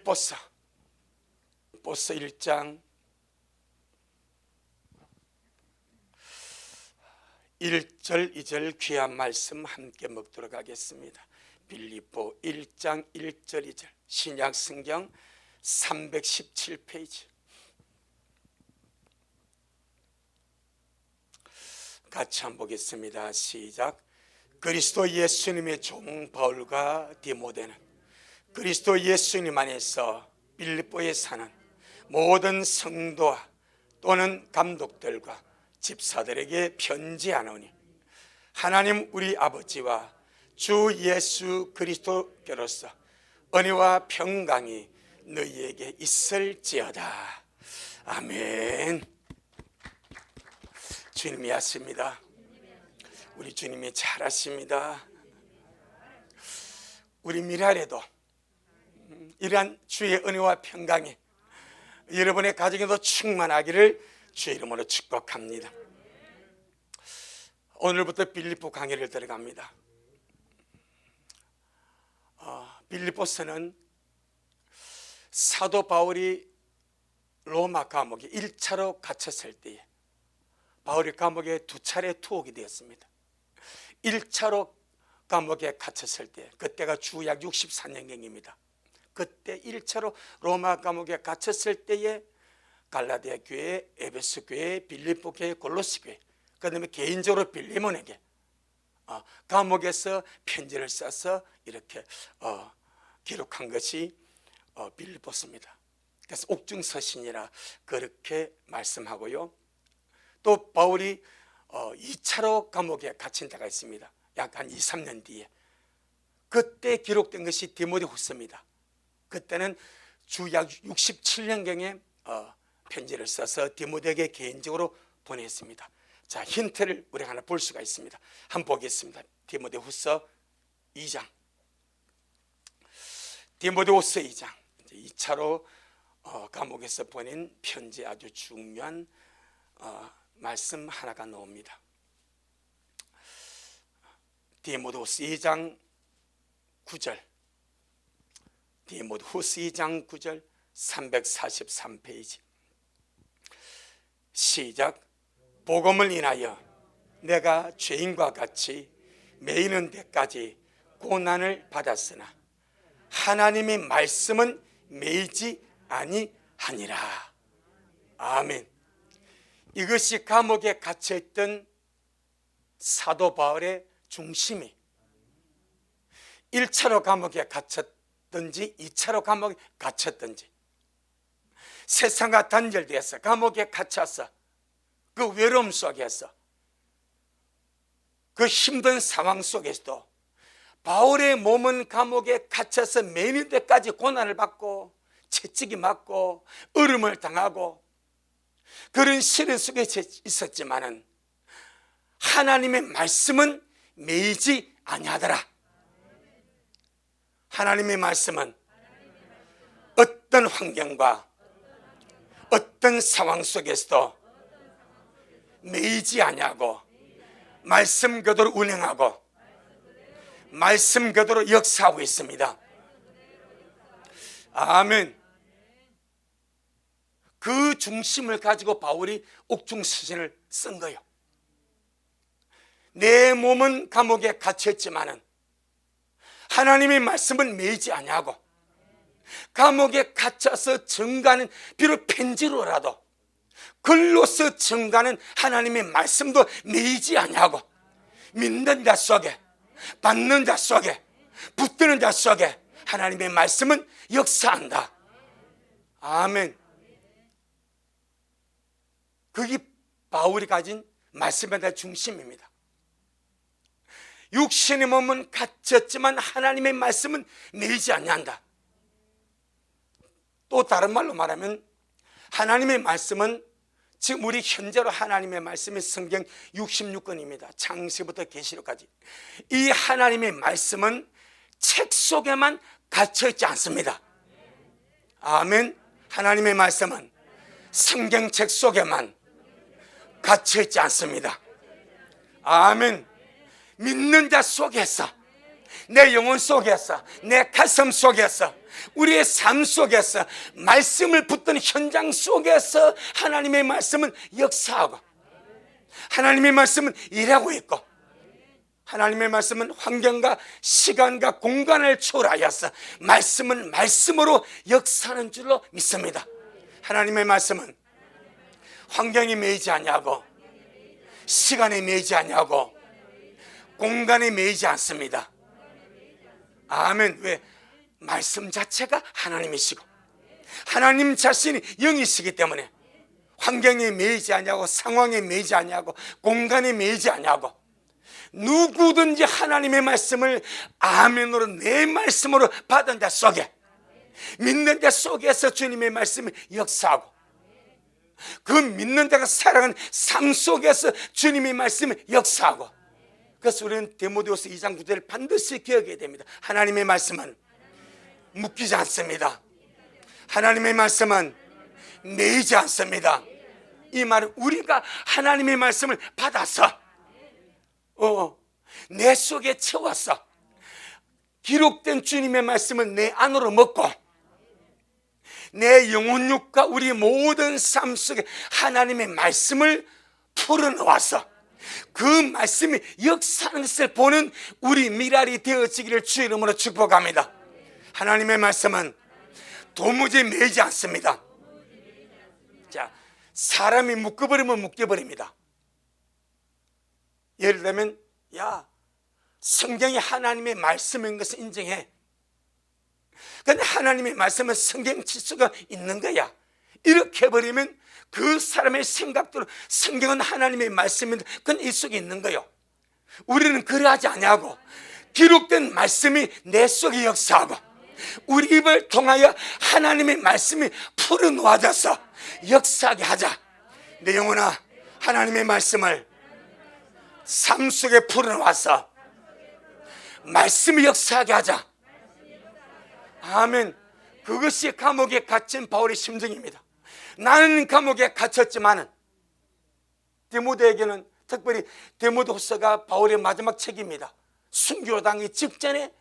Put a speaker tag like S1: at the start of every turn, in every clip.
S1: 빌립보서 1장 1절 2절 귀한 말씀 함께 먹도록 하겠습니다. 빌립보 1장 1절 2절 신약 성경 317페이지 같이 한번 보겠습니다. 시작. 그리스도 예수님의 종 바울과 디모데는 그리스도 예수님 안에서 빌립보에 사는 모든 성도와 또는 감독들과 집사들에게 편지하노니 하나님 우리 아버지와 주 예수 그리스도께로서 은혜와 평강이 너희에게 있을지어다. 아멘. 주님이 하십니다. 우리 주님이 잘하십니다. 우리 미래에도 이러한 주의 은혜와 평강이 여러분의 가정에도 충만하기를 주의 이름으로 축복합니다. 오늘부터 빌립보 강의를 들어갑니다. 빌립보서는 사도 바울이 로마 감옥에 1차로 갇혔을 때에 바울이 감옥에 2차례 투옥이 되었습니다. 1차로 감옥에 갇혔을 때 그때가 주약 64년경입니다. 그때 1차로 로마 감옥에 갇혔을 때에 갈라디아 교회, 에베소 교회, 빌립보 교회, 골로새 교회, 그 다음에 개인적으로 빌레몬에게 감옥에서 편지를 써서 이렇게 기록한 것이 빌립보서입니다. 그래서 옥중서신이라 그렇게 말씀하고요. 또 바울이 2차로 감옥에 갇힌 데가 있습니다. 약 한 2, 3년 뒤에 그때 기록된 것이 디모데후서입니다. 그때는 주약 67년경에 편지를 써서 디모데에게 개인적으로 보냈습니다. 자, 힌트를 우리가 하나 볼 수가 있습니다. 한번 보겠습니다. 디모데후서 2장. 디모데후서 2장. 2차로 감옥에서 보낸 편지 아주 중요한 말씀 하나가 나옵니다. 디모데후서 2장 9절. 디모데후서 2장 9절 343페이지 시작. 복음을 인하여 내가 죄인과 같이 매이는 데까지 고난을 받았으나 하나님의 말씀은 매이지 아니하니라. 아멘. 이것이 감옥에 갇혀있던 사도 바울의 중심이 1차로 감옥에 갇혔든지 2차로 감옥에 갇혔든지 세상과 단절되어서 감옥에 갇혀서 그 외로움 속에서 그 힘든 상황 속에서도 바울의 몸은 감옥에 갇혀서 매는 데까지 고난을 받고 채찍이 맞고 얼음을 당하고 그런 시련 속에 있었지만은 하나님의 말씀은 매이지 아니하더라. 하나님의 말씀은 어떤 환경과 어떤 상황 속에서도 매이지 아니하고 말씀 그대로 운행하고 말씀 그대로 역사하고 있습니다. 아멘. 그 중심을 가지고 바울이 옥중서신을 쓴 거예요. 내 몸은 감옥에 갇혔지만은 하나님의 말씀은 매이지 아니하고 감옥에 갇혀서 증가하는 비록 편지로라도 글로서 증가하는 하나님의 말씀도 매이지 아니하고 믿는 자 속에 받는 자 속에 붙드는 자 속에 하나님의 말씀은 역사한다. 아멘. 그게 바울이 가진 말씀에 대한 중심입니다. 육신의 몸은 갇혔지만 하나님의 말씀은 매이지 아니한다. 또 다른 말로 말하면 하나님의 말씀은 지금 우리 현재로 하나님의 말씀이 성경 66권입니다. 창세부터 계시록까지. 이 하나님의 말씀은 책 속에만 갇혀있지 않습니다. 아멘. 하나님의 말씀은 성경책 속에만 갇혀있지 않습니다. 아멘. 믿는 자 속에서 내 영혼 속에서 내 가슴 속에서 우리의 삶 속에서 말씀을 붙든 현장 속에서 하나님의 말씀은 역사하고, 하나님의 말씀은 일하고 있고, 하나님의 말씀은 환경과 시간과 공간을 초월하여서 말씀은 말씀으로 역사하는 줄로 믿습니다. 하나님의 말씀은 환경에 매이지 않냐고, 시간에 매이지 않냐고, 공간에 매이지 않습니다. 아멘. 왜? 말씀 자체가 하나님이시고 하나님 자신이 영이시기 때문에 환경에 매이지 않냐고, 상황에 매이지 않냐고, 공간에 매이지 않냐고, 누구든지 하나님의 말씀을 아멘으로, 내 말씀으로 받은 자 속에, 믿는 자 속에서 주님의 말씀이 역사하고, 그 믿는 자가 살아가는 삶 속에서 주님의 말씀이 역사하고. 그래서 우리는 디모데후서 2장 9절을 반드시 기억해야 됩니다. 하나님의 말씀은 묶이지 않습니다. 하나님의 말씀은 매이지 않습니다. 이 말은 우리가 하나님의 말씀을 받아서 내 속에 채워서 기록된 주님의 말씀을 내 안으로 먹고, 내 영혼육과 우리 모든 삶 속에 하나님의 말씀을 풀어놓아서 그 말씀이 역사하는 것을 보는 우리 미랄이 되어지기를 주의 이름으로 축복합니다. 하나님의 말씀은 도무지 매이지 않습니다. 자, 사람이 묶어버리면 묶여버립니다. 예를 들면, 야, 성경이 하나님의 말씀인 것을 인정해. 그런데 하나님의 말씀은 성경 지수가 있는 거야. 이렇게 해버리면 그 사람의 생각대로 성경은 하나님의 말씀인데 그건 이 속에 있는 거요. 우리는 그러하지 않냐고, 기록된 말씀이 내 속에 역사하고 우리 입을 통하여 하나님의 말씀이 풀어놓아져서 역사하게 하자. 내 영혼아, 하나님의 말씀을 삶 속에 풀어놓아서 말씀이 역사하게 하자. 아멘. 그것이 감옥에 갇힌 바울의 심정입니다. 나는 감옥에 갇혔지만은, 디모데에게는 특별히 디모데후서가 바울의 마지막 책입니다. 순교당하기 직전에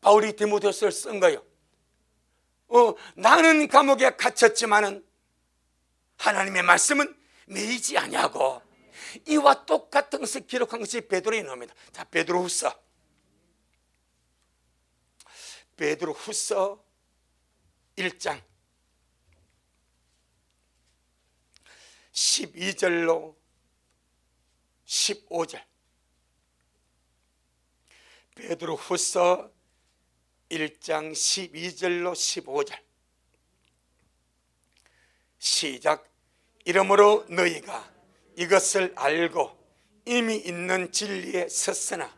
S1: 바울이 디모데후서를 쓴 거예요. 나는 감옥에 갇혔지만은 하나님의 말씀은 매이지 아니하고, 이와 똑같은 것을 기록한 것이 베드로의 놈입니다. 자, 베드로후서 1장 12절로 15절. 베드로후서 1장 12절로 15절. 시작. 이러므로 너희가 이것을 알고 이미 있는 진리에 섰으나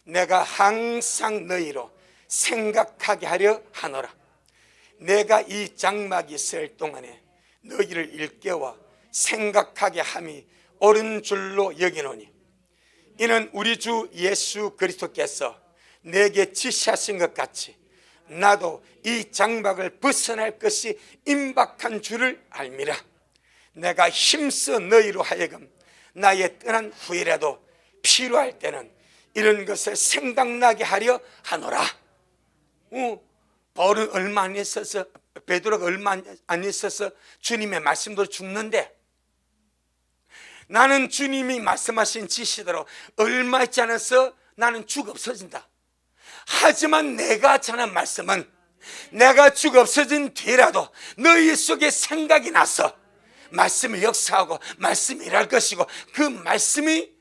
S1: 내가 항상 너희로 생각하게 하려 하노라. 내가 이 장막이 있을 동안에 너희를 일깨워 생각하게 함이 옳은 줄로 여기노니, 이는 우리 주 예수 그리스도께서 내게 지시하신 것 같이 나도 이 장막을 벗어날 것이 임박한 줄을 알미라. 내가 힘써 너희로 하여금 나의 떠난 후이라도 필요할 때는 이런 것을 생각나게 하려 하노라. 바울은 얼마 안 있어서, 베드로가 얼마 안 있어서 주님의 말씀대로 죽는데, 나는 주님이 말씀하신 지시대로 얼마 있지 않아서 나는 죽 없어진다. 하지만 내가 전한 말씀은 내가 죽 없어진 뒤라도 너희 속에 생각이 나서 말씀이 역사하고 말씀이 일할 것이고 그 말씀이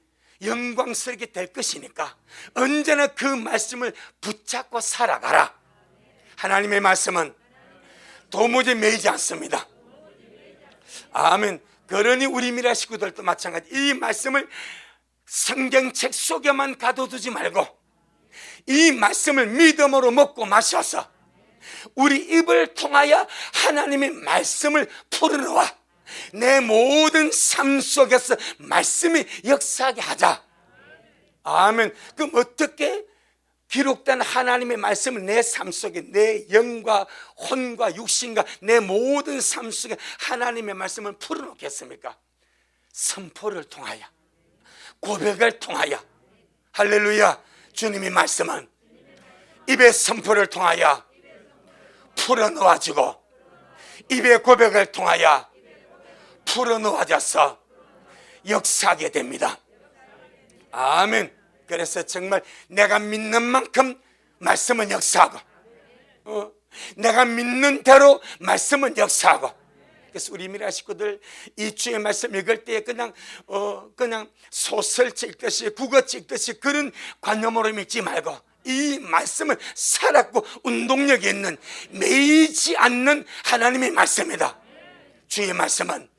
S1: 영광스럽게 될 것이니까 언제나 그 말씀을 붙잡고 살아가라. 하나님의 말씀은 도무지 매이지 않습니다. 아멘. 그러니 우리 미라 식구들도 마찬가지. 이 말씀을 성경책 속에만 가둬두지 말고 이 말씀을 믿음으로 먹고 마셔서 우리 입을 통하여 하나님의 말씀을 풀어놓아 내 모든 삶 속에서 말씀이 역사하게 하자. 아멘. 그럼 어떻게 기록된 하나님의 말씀을 내 삶 속에, 내 영과 혼과 육신과 내 모든 삶 속에 하나님의 말씀을 풀어놓겠습니까? 선포를 통하여, 고백을 통하여. 할렐루야. 주님의 말씀은 입의 선포를 통하여 풀어놓아주고 입의 고백을 통하여 풀어놓아져서 역사하게 됩니다. 아멘. 그래서 정말 내가 믿는 만큼 말씀은 역사하고 내가 믿는 대로 말씀은 역사하고. 그래서 우리 미라 식구들 이 주의 말씀 읽을 때 그냥 소설 읽듯이 국어 읽듯이 그런 관념으로 읽지 말고 이 말씀은 살았고 운동력이 있는 매이지 않는 하나님의 말씀이다. 주의 말씀은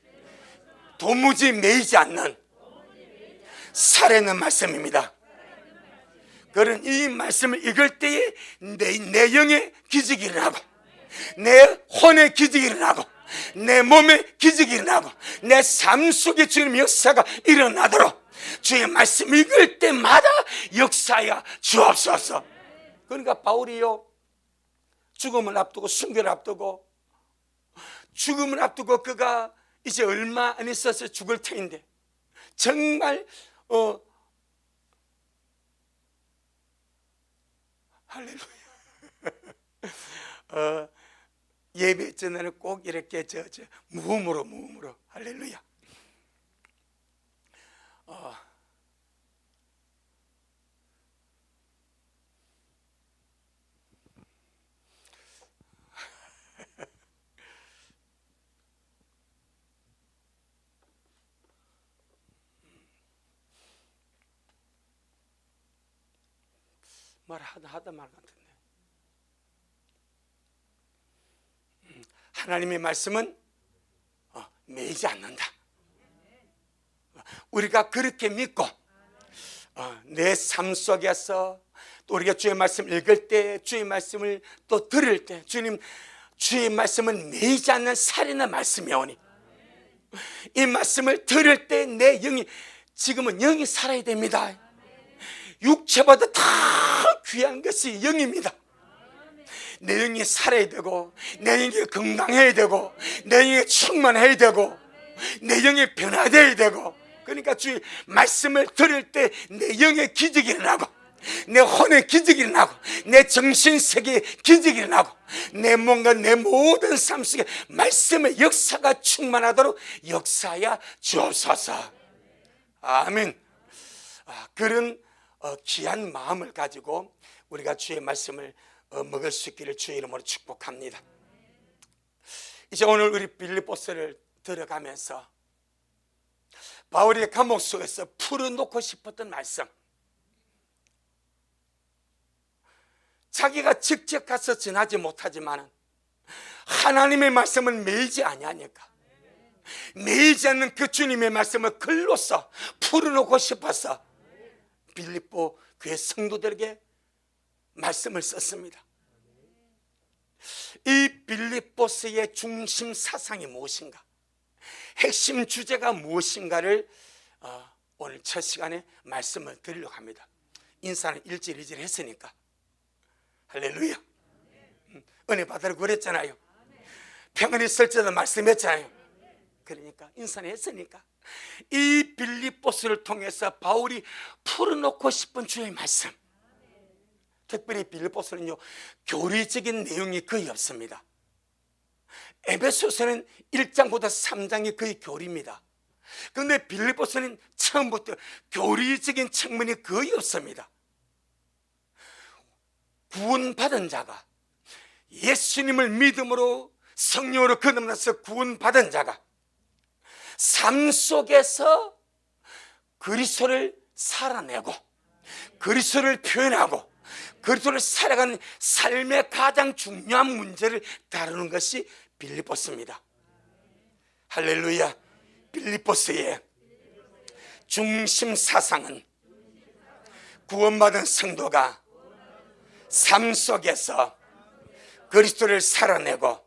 S1: 도무지 매이지 않는 살아있는 말씀입니다. 그런 이 말씀을 읽을 때에 내 영에 기적이 일어나고 내 혼에 기적이 일어나고 내 몸에 기적이 일어나고 내 삶 속에 주님의 역사가 일어나도록 주의 말씀 읽을 때마다 역사하여 주옵소서. 그러니까 바울이요, 죽음을 앞두고 순교를 앞두고 죽음을 앞두고 그가 이제 얼마 안 있어서 죽을 터인데 정말 할렐루야. 예배 전에는 꼭 이렇게 무음으로 할렐루야. 하다 말 같은데. 하나님의 말씀은 매이지 않는다. 우리가 그렇게 믿고 내 삶 속에서 또 우리가 주의 말씀 읽을 때 주의 말씀을 또 들을 때 주님 주의 말씀은 매이지 않는 살인의 말씀이오니 이 말씀을 들을 때 내 영이 지금은 영이 살아야 됩니다. 육체보다 다 귀한 것이 영입니다. 내 영이 살아야 되고 내 영이 건강해야 되고 내 영이 충만해야 되고 내 영이 변화되어야 되고. 그러니까 주의 말씀을 들을 때 내 영의 기적이 일어나고 내 혼의 기적이 일어나고 내 정신세계의 기적이 일어나고 내 몸과 내 모든 삶 속에 말씀의 역사가 충만하도록 역사하여 주옵소서. 아멘. 그런 귀한 마음을 가지고 우리가 주의 말씀을 먹을 수 있기를 주의 이름으로 축복합니다. 이제 오늘 우리 빌립보서를 들어가면서 바울이 감옥 속에서 풀어놓고 싶었던 말씀, 자기가 직접 가서 전하지 못하지만 하나님의 말씀은 매이지 아니하니까 매이지 않는 그 주님의 말씀을 글로써 풀어놓고 싶어서 빌립보 교회 성도들에게 말씀을 썼습니다. 이 빌립보서의 중심 사상이 무엇인가, 핵심 주제가 무엇인가를 오늘 첫 시간에 말씀을 드리려고 합니다. 인사는 일절이절 했으니까 할렐루야. 은혜 받으라고 그랬잖아요. 평안히 있을지도 말씀했잖아요. 그러니까 인사는 했으니까 이 빌립보서를 통해서 바울이 풀어놓고 싶은 주의 말씀, 특별히 빌립보서는요 교리적인 내용이 거의 없습니다. 에베소서는 1장보다 3장이 거의 교리입니다. 그런데 빌립보서는 처음부터 교리적인 측면이 거의 없습니다. 구원받은 자가, 예수님을 믿음으로 성령으로 거듭나서 구원받은 자가 삶 속에서 그리스도를 살아내고 그리스도를 표현하고 그리스도를 살아가는 삶의 가장 중요한 문제를 다루는 것이 빌립보서입니다. 할렐루야. 빌립보서의 중심 사상은 구원받은 성도가 삶 속에서 그리스도를 살아내고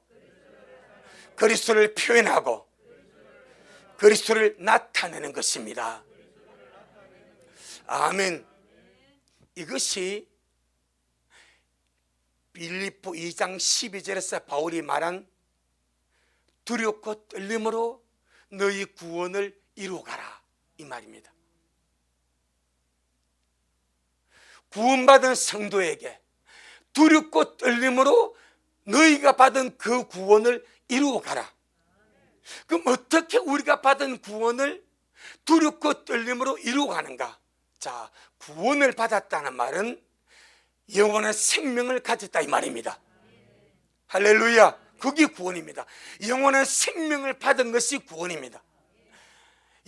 S1: 그리스도를 표현하고 그리스도를 나타내는 것입니다. 아멘. 이것이 빌립보 2장 12절에서 바울이 말한 두렵고 떨림으로 너희 구원을 이루어가라, 이 말입니다. 구원받은 성도에게 두렵고 떨림으로 너희가 받은 그 구원을 이루어 가라. 그럼 어떻게 우리가 받은 구원을 두렵고 떨림으로 이루어 가는가? 자, 구원을 받았다는 말은 영원한 생명을 가졌다 이 말입니다. 할렐루야. 그게 구원입니다. 영원한 생명을 받은 것이 구원입니다.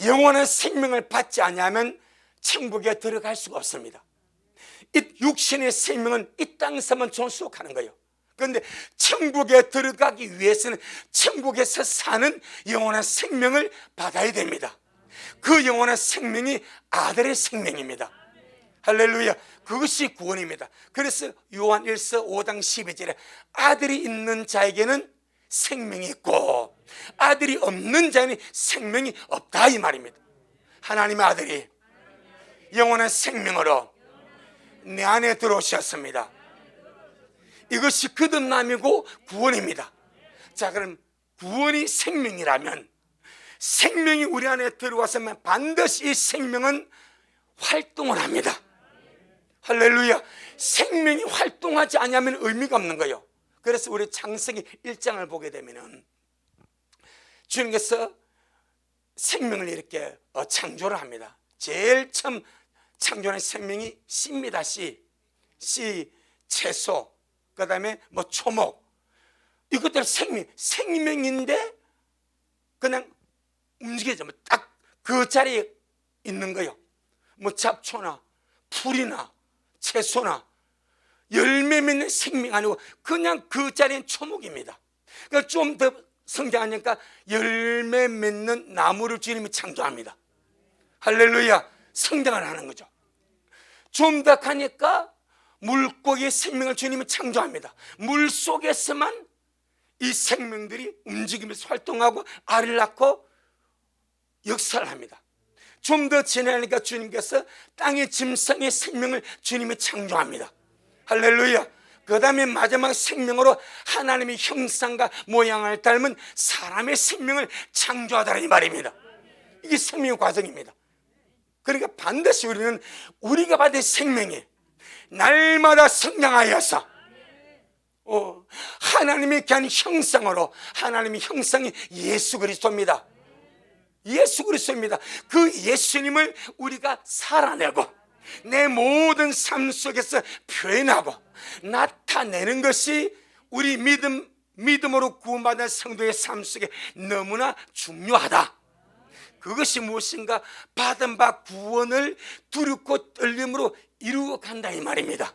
S1: 영원한 생명을 받지 않으면 천국에 들어갈 수가 없습니다. 이 육신의 생명은 이 땅에서만 존속하는 거예요. 그런데 천국에 들어가기 위해서는 천국에서 사는 영원한 생명을 받아야 됩니다. 그 영원한 생명이 아들의 생명입니다. 할렐루야. 그것이 구원입니다. 그래서 요한 1서 5장 12절에 아들이 있는 자에게는 생명이 있고 아들이 없는 자에는 생명이 없다 이 말입니다. 하나님의 아들이 영원한 생명으로 내 안에 들어오셨습니다. 이것이 거듭남이고 구원입니다. 자, 그럼 구원이 생명이라면 생명이 우리 안에 들어왔으면 반드시 이 생명은 활동을 합니다. 할렐루야. 생명이 활동하지 않으면 의미가 없는 거예요. 그래서 우리 창세기 1장을 보게 되면은 주님께서 생명을 이렇게 창조를 합니다. 제일 처음 창조한 생명이 씨입니다. 씨, 채소, 그 다음에 뭐 초목, 이것들 생명인데 그냥 움직여져 딱 그 자리에 있는 거예요. 뭐 잡초나 풀이나 채소나 열매 맺는 생명 아니고 그냥 그 자리엔 초목입니다. 그러니까 좀 더 성장하니까 열매 맺는 나무를 주님이 창조합니다. 할렐루야. 성장을 하는 거죠. 좀 더 가니까 물고기의 생명을 주님이 창조합니다. 물 속에서만 이 생명들이 움직이면서 활동하고 알을 낳고 역사를 합니다. 좀 더 지나니까 주님께서 땅의 짐승의 생명을 주님이 창조합니다. 할렐루야. 그 다음에 마지막 생명으로 하나님의 형상과 모양을 닮은 사람의 생명을 창조하더라 이 말입니다. 이게 생명의 과정입니다. 그러니까 반드시 우리는 우리가 받은 생명이 날마다 성장하여서 하나님의 귀한 형상으로, 하나님의 형상이 예수 그리스도입니다. 예수 그리스도입니다. 그 예수님을 우리가 살아내고 내 모든 삶 속에서 표현하고 나타내는 것이 우리 믿음으로 구원받은 성도의 삶 속에 너무나 중요하다. 그것이 무엇인가? 받은 바 구원을 두렵고 떨림으로 이루어 간다 이 말입니다.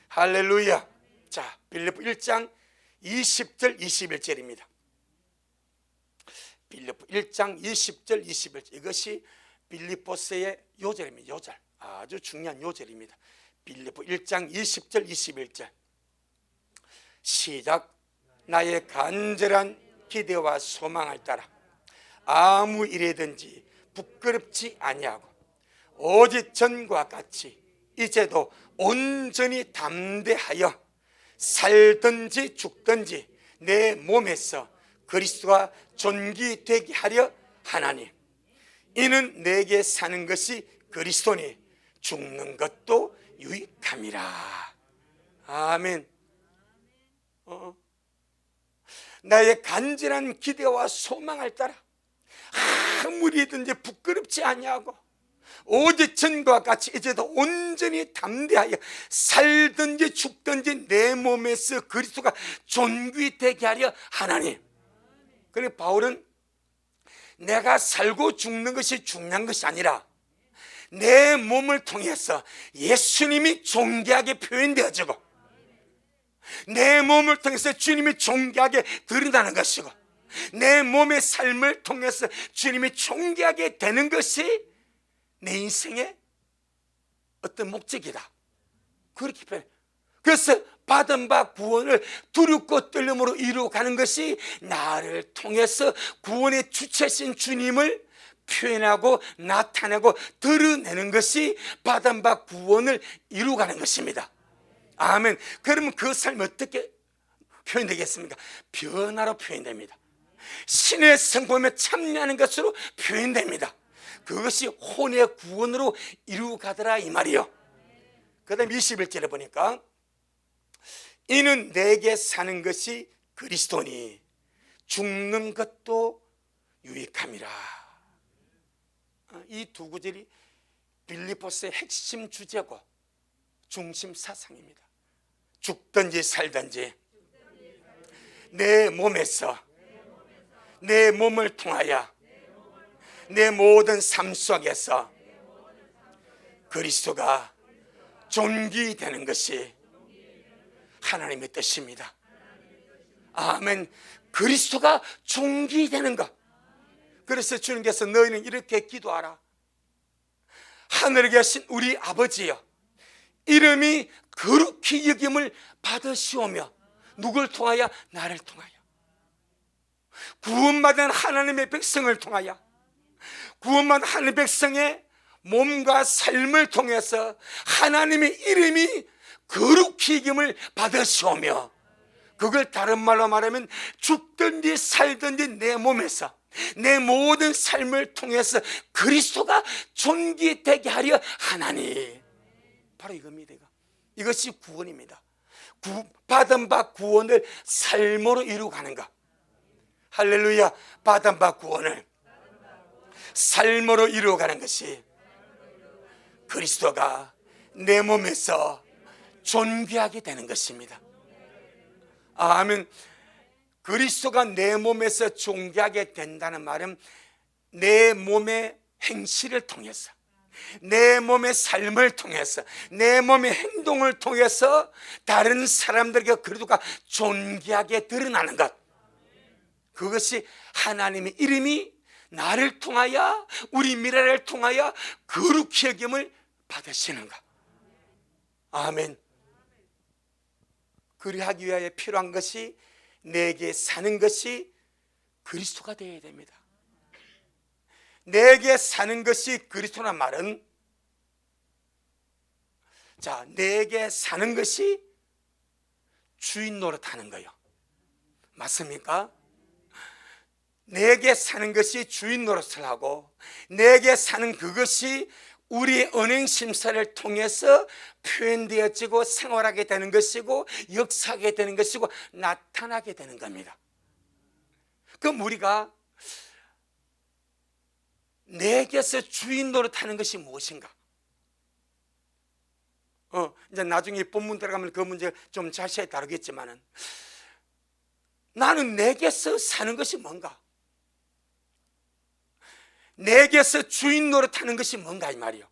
S1: 할렐루야. 자, 빌립보 1장 20절 21절입니다. 빌립보 1장 20절 21절, 이것이 빌립보서의 요절입니다. 요절, 아주 중요한 요절입니다. 빌립보 1장 20절 21절 시작. 나의 간절한 기대와 소망을 따라 아무 일이든지 부끄럽지 아니하고 오직 전과 같이 이제도 온전히 담대하여 살든지 죽든지 내 몸에서 그리스도가 존귀되게 하려 하나니 이는 내게 사는 것이 그리스도니 죽는 것도 유익함이라. 아멘. 나의 간절한 기대와 소망을 따라 아무리든지 부끄럽지 아니하고 오직 전과 같이 이제도 온전히 담대하여 살든지 죽든지 내 몸에서 그리스도가 존귀되게 하려 하나니. 그래 바울은 내가 살고 죽는 것이 중요한 것이 아니라 내 몸을 통해서 예수님이 존귀하게 표현되어지고 내 몸을 통해서 주님이 존귀하게 드러나는 것이고 내 몸의 삶을 통해서 주님이 존귀하게 되는 것이 내 인생의 어떤 목적이다. 그렇게 표현해. 그래서 받은 바 구원을 두렵고 떨림으로 이루어가는 것이 나를 통해서 구원의 주체신 주님을 표현하고 나타내고 드러내는 것이 받은 바 구원을 이루어가는 것입니다. 아멘. 그러면 그 삶이 어떻게 표현되겠습니까? 변화로 표현됩니다. 신의 성품에 참여하는 것으로 표현됩니다. 그것이 혼의 구원으로 이루어가더라 이 말이요. 그 다음 21절에 보니까 이는 내게 사는 것이 그리스도니 죽는 것도 유익함이라. 이 두 구절이 빌립보서의 핵심 주제고 중심 사상입니다. 죽든지 살든지 내 몸에서, 내 몸을 통하여, 내 모든 삶 속에서 그리스도가 존귀되는 것이 하나님의 뜻입니다. 아멘. 그리스도가 존귀되는 것. 그래서 주님께서 너희는 이렇게 기도하라. 하늘에 계신 우리 아버지여, 이름이 거룩히 여김을 받으시오며. 누굴 통하여? 나를 통하여. 구원받은 하나님의 백성을 통하여, 구원받은 하나님의 백성의 몸과 삶을 통해서 하나님의 이름이 거룩히 여김을 받으시오며, 그걸 다른 말로 말하면 죽든지 살든지 내 몸에서, 내 모든 삶을 통해서 그리스도가 존귀되게 하려 하나니. 바로 이겁니다. 이것이 구원입니다. 받은 바 구원을 삶으로 이루어가는 것. 할렐루야. 받은 바 구원을 삶으로 이루어가는 것이 그리스도가 내 몸에서 존귀하게 되는 것입니다. 아멘. 그리스도가 내 몸에서 존귀하게 된다는 말은 내 몸의 행실을 통해서, 내 몸의 삶을 통해서, 내 몸의 행동을 통해서 다른 사람들에게 그리스도가 존귀하게 드러나는 것. 그것이 하나님의 이름이 나를 통하여, 우리 미래를 통하여 거룩히 여김을 받으시는 것. 아멘. 그리하기 위하여 필요한 것이, 내게 사는 것이 그리스도가 되어야 됩니다. 내게 사는 것이 그리스도란 말은, 자, 내게 사는 것이 주인 노릇하는 거예요. 맞습니까? 내게 사는 것이 주인 노릇을 하고, 내게 사는 그것이 우리의 은행 심사를 통해서 표현되어지고 생활하게 되는 것이고 역사하게 되는 것이고 나타나게 되는 겁니다. 그럼 우리가 내게서 주인 노릇하는 것이 무엇인가? 이제 나중에 본문 들어가면 그 문제 좀 자세히 다루겠지만은, 나는 내게서 사는 것이 뭔가? 내게서 주인 노릇하는 것이 뭔가 이 말이요.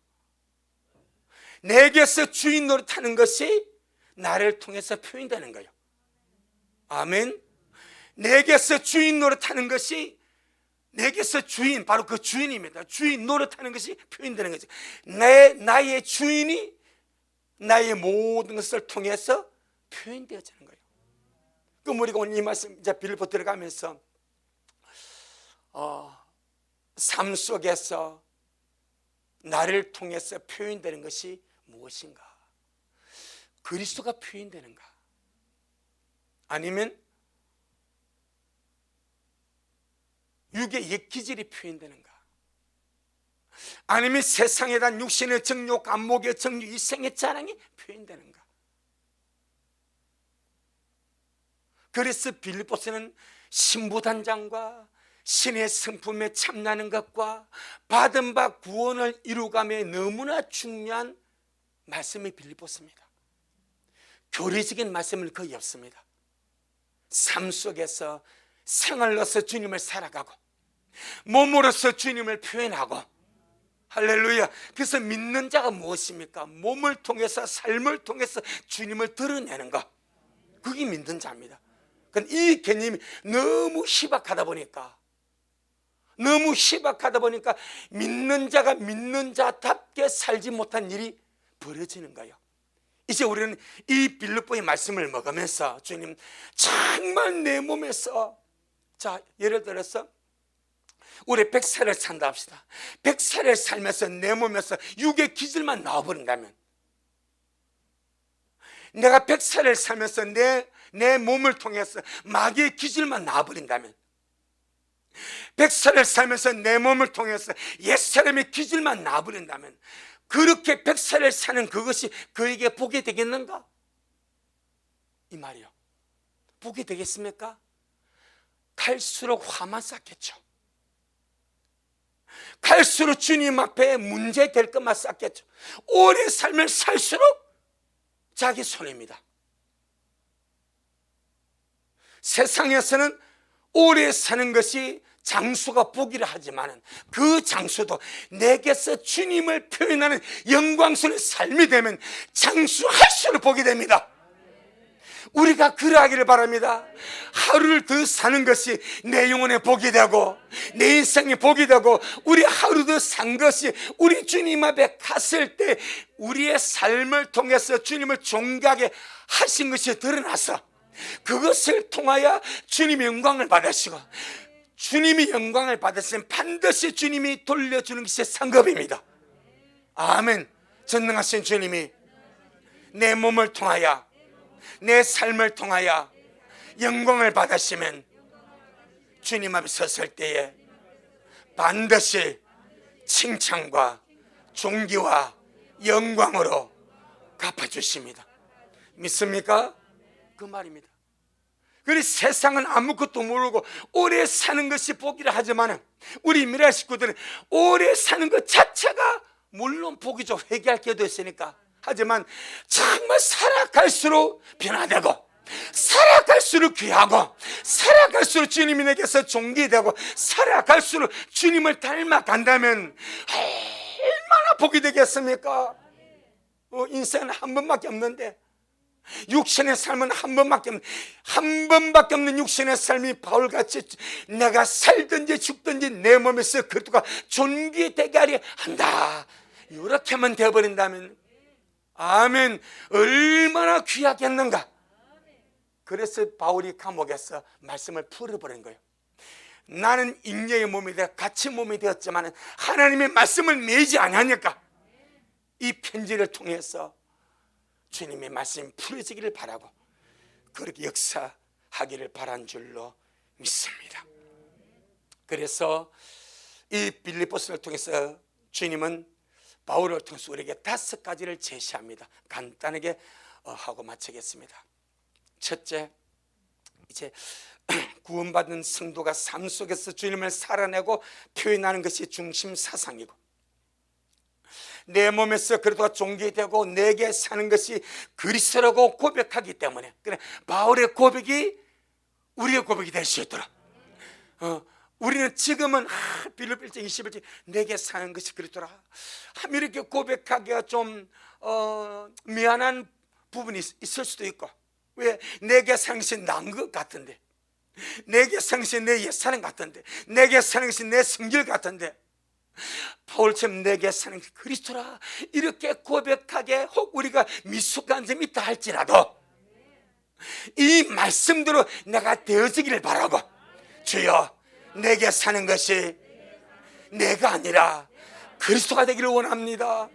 S1: 내게서 주인 노릇하는 것이 나를 통해서 표현되는 거예요. 아멘. 내게서 주인 노릇하는 것이, 내게서 주인, 바로 그 주인입니다. 주인 노릇하는 것이 표현되는 거죠. 나의 주인이 나의 모든 것을 통해서 표현되어지는 거예요. 그럼 우리가 오늘 이 말씀 이제 빌립보 들어가면서 삶 속에서 나를 통해서 표현되는 것이 무엇인가? 그리스도가 표현되는가? 아니면 육의 옛 기질이 표현되는가? 아니면 세상에 대한 육신의 정욕, 안목의 정욕, 이 생의 자랑이 표현되는가? 그래서 빌립보서는 신부단장과 신의 성품에 참나는 것과 받은 바 구원을 이루감에 너무나 중요한 말씀이 빌립보서입니다. 교리적인 말씀은 거의 없습니다. 삶 속에서 생활로서 주님을 살아가고 몸으로서 주님을 표현하고, 할렐루야. 그래서 믿는 자가 무엇입니까? 몸을 통해서, 삶을 통해서 주님을 드러내는 것, 그게 믿는 자입니다. 이 개념이 너무 희박하다 보니까 믿는 자가 믿는 자답게 살지 못한 일이 벌어지는 거예요. 이제 우리는 이 빌립보의 말씀을 먹으면서, 주님 정말 내 몸에서, 자, 예를 들어서 우리 100살을 산다 합시다. 100살을 살면서 내 몸에서 육의 기질만 나와버린다면, 내가 100살을 살면서 내 몸을 통해서 마귀의 기질만 나와버린다면, 100살을 살면서 내 몸을 통해서 옛사람의 기질만 나와버린다면, 그렇게 100살을 사는 그것이 그에게 복이 되겠는가? 이 말이요. 복이 되겠습니까? 갈수록 화만 쌓겠죠. 갈수록 주님 앞에 문제 될 것만 쌓겠죠. 오래 삶을 살수록 자기 손해입니다. 세상에서는 오래 사는 것이 장수가 복이라 하지만 그 장수도 내게서 주님을 표현하는 영광스러운 삶이 되면 장수할수록 복이 됩니다. 우리가 그러하기를 바랍니다. 하루를 더 사는 것이 내 영혼의 복이 되고 내 인생의 복이 되고 우리 하루 더 산 것이 우리 주님 앞에 갔을 때 우리의 삶을 통해서 주님을 존귀하게 하신 것이 드러나서 그것을 통하여 주님의 영광을 받으시고 주님이 영광을 받으시면 반드시 주님이 돌려주는 것이 상급입니다. 아멘. 전능하신 주님이 내 몸을 통하여 내 삶을 통하여 영광을 받으시면 주님 앞에 섰을 때에 반드시 칭찬과 존귀와 영광으로 갚아주십니다. 믿습니까? 그 말입니다. 그리고 세상은 아무것도 모르고 오래 사는 것이 복이라 하지만 우리 미라 식구들은 오래 사는 것 자체가 물론 복이죠. 회개할 기회도 있으니까. 하지만 정말 살아갈수록 변화되고 살아갈수록 귀하고 살아갈수록 주님이 내게서 존귀되고 살아갈수록 주님을 닮아간다면 얼마나 복이 되겠습니까? 인생은 한 번밖에 없는데 육신의 삶은 한 번밖에 없는 육신의 삶이 바울같이 내가 살든지 죽든지 내 몸에서 그리스도가 존귀되게 하려 한다 이렇게만 되어버린다면 아멘 얼마나 귀하겠는가. 그래서 바울이 감옥에서 말씀을 풀어버린 거예요. 나는 인녀의 몸이 되어 같이 몸이 되었지만 하나님의 말씀을 매지 아니하니까 이 편지를 통해서 주님의 말씀이 풀어지기를 바라고 그렇게 역사하기를 바란 줄로 믿습니다. 그래서 이 빌립보서를 통해서 주님은 바울을 통해서 우리에게 5가지를 제시합니다. 간단하게 하고 마치겠습니다. 첫째, 이제 구원받은 성도가 삶 속에서 주님을 살아내고 표현하는 것이 중심 사상이고 내 몸에서 그리스도가 존귀되고 내게 사는 것이 그리스도라고 고백하기 때문에 그래 바울의 고백이 우리의 고백이 될 수 있도록 우리는 지금은 빌립보 1장 21절 내게 사는 것이 그리스도라 이렇게 고백하기가 좀 미안한 부분이 있을 수도 있고 왜 내게 사는 것이 난 것 같은데 내게 사는 것이 내 옛사람 같은데 내게 사는 것이 내 성질 같은데 바울처럼 내게 사는 것이 그리스도라 이렇게 고백하게 혹 우리가 미숙한 점이 있다 할지라도 이 말씀대로 내가 되어지기를 바라고 주여 내게 사는 것이 내가 아니라 그리스도가 되기를 원합니다.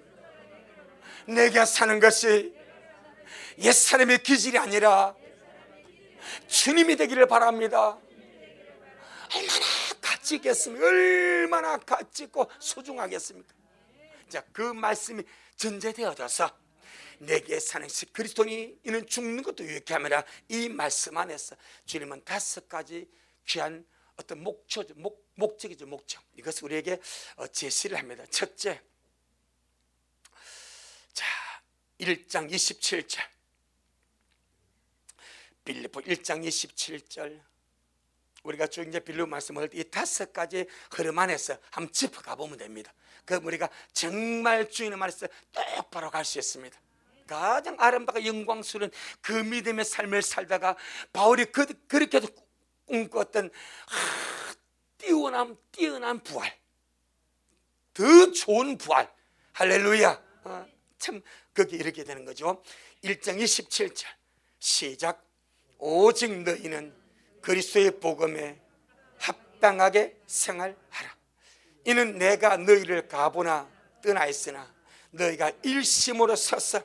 S1: 내게 사는 것이 옛사람의 기질이 아니라 주님이 되기를 바랍니다. 얼마나 가치 있겠습니까? 얼마나 가치 있고 소중하겠습니까? 자, 그 말씀이 전제되어져서 내게 사는 것이 그리스도니 이는 죽는 것도 유익게 하느라 이 말씀 안에서 주님은 5가지 귀한 어떤 목적이죠. 목적. 이것을 우리에게 제시를 합니다. 첫째, 자 1장 27절 빌립보 1장 27절 우리가 쭉 이제 빌립보 말씀을 이 5가지 흐름 안에서 한번 짚어가 보면 됩니다. 그럼 우리가 정말 주님의 말씀에 똑바로 갈 수 있습니다. 가장 아름답고 영광스러운 그 믿음의 삶을 살다가 바울이 그렇게도 꿈꿨던 뛰어난 부활, 더 좋은 부활, 할렐루야. 참 거기 이렇게 되는 거죠. 1장 27절 시작. 오직 너희는 그리스도의 복음에 합당하게 생활하라. 이는 내가 너희를 가보나 떠나있으나 너희가 일심으로 서서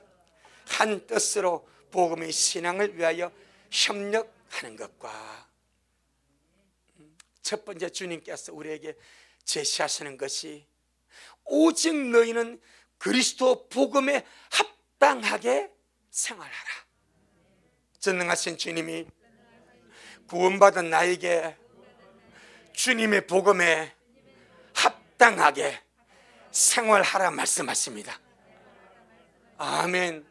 S1: 한 뜻으로 복음의 신앙을 위하여 협력하는 것과 첫 번째 주님께서 우리에게 제시하시는 것이 오직 너희는 그리스도 복음에 합당하게 생활하라. 전능하신 주님이 구원받은 나에게 주님의 복음에 합당하게 생활하라 말씀하십니다. 아멘.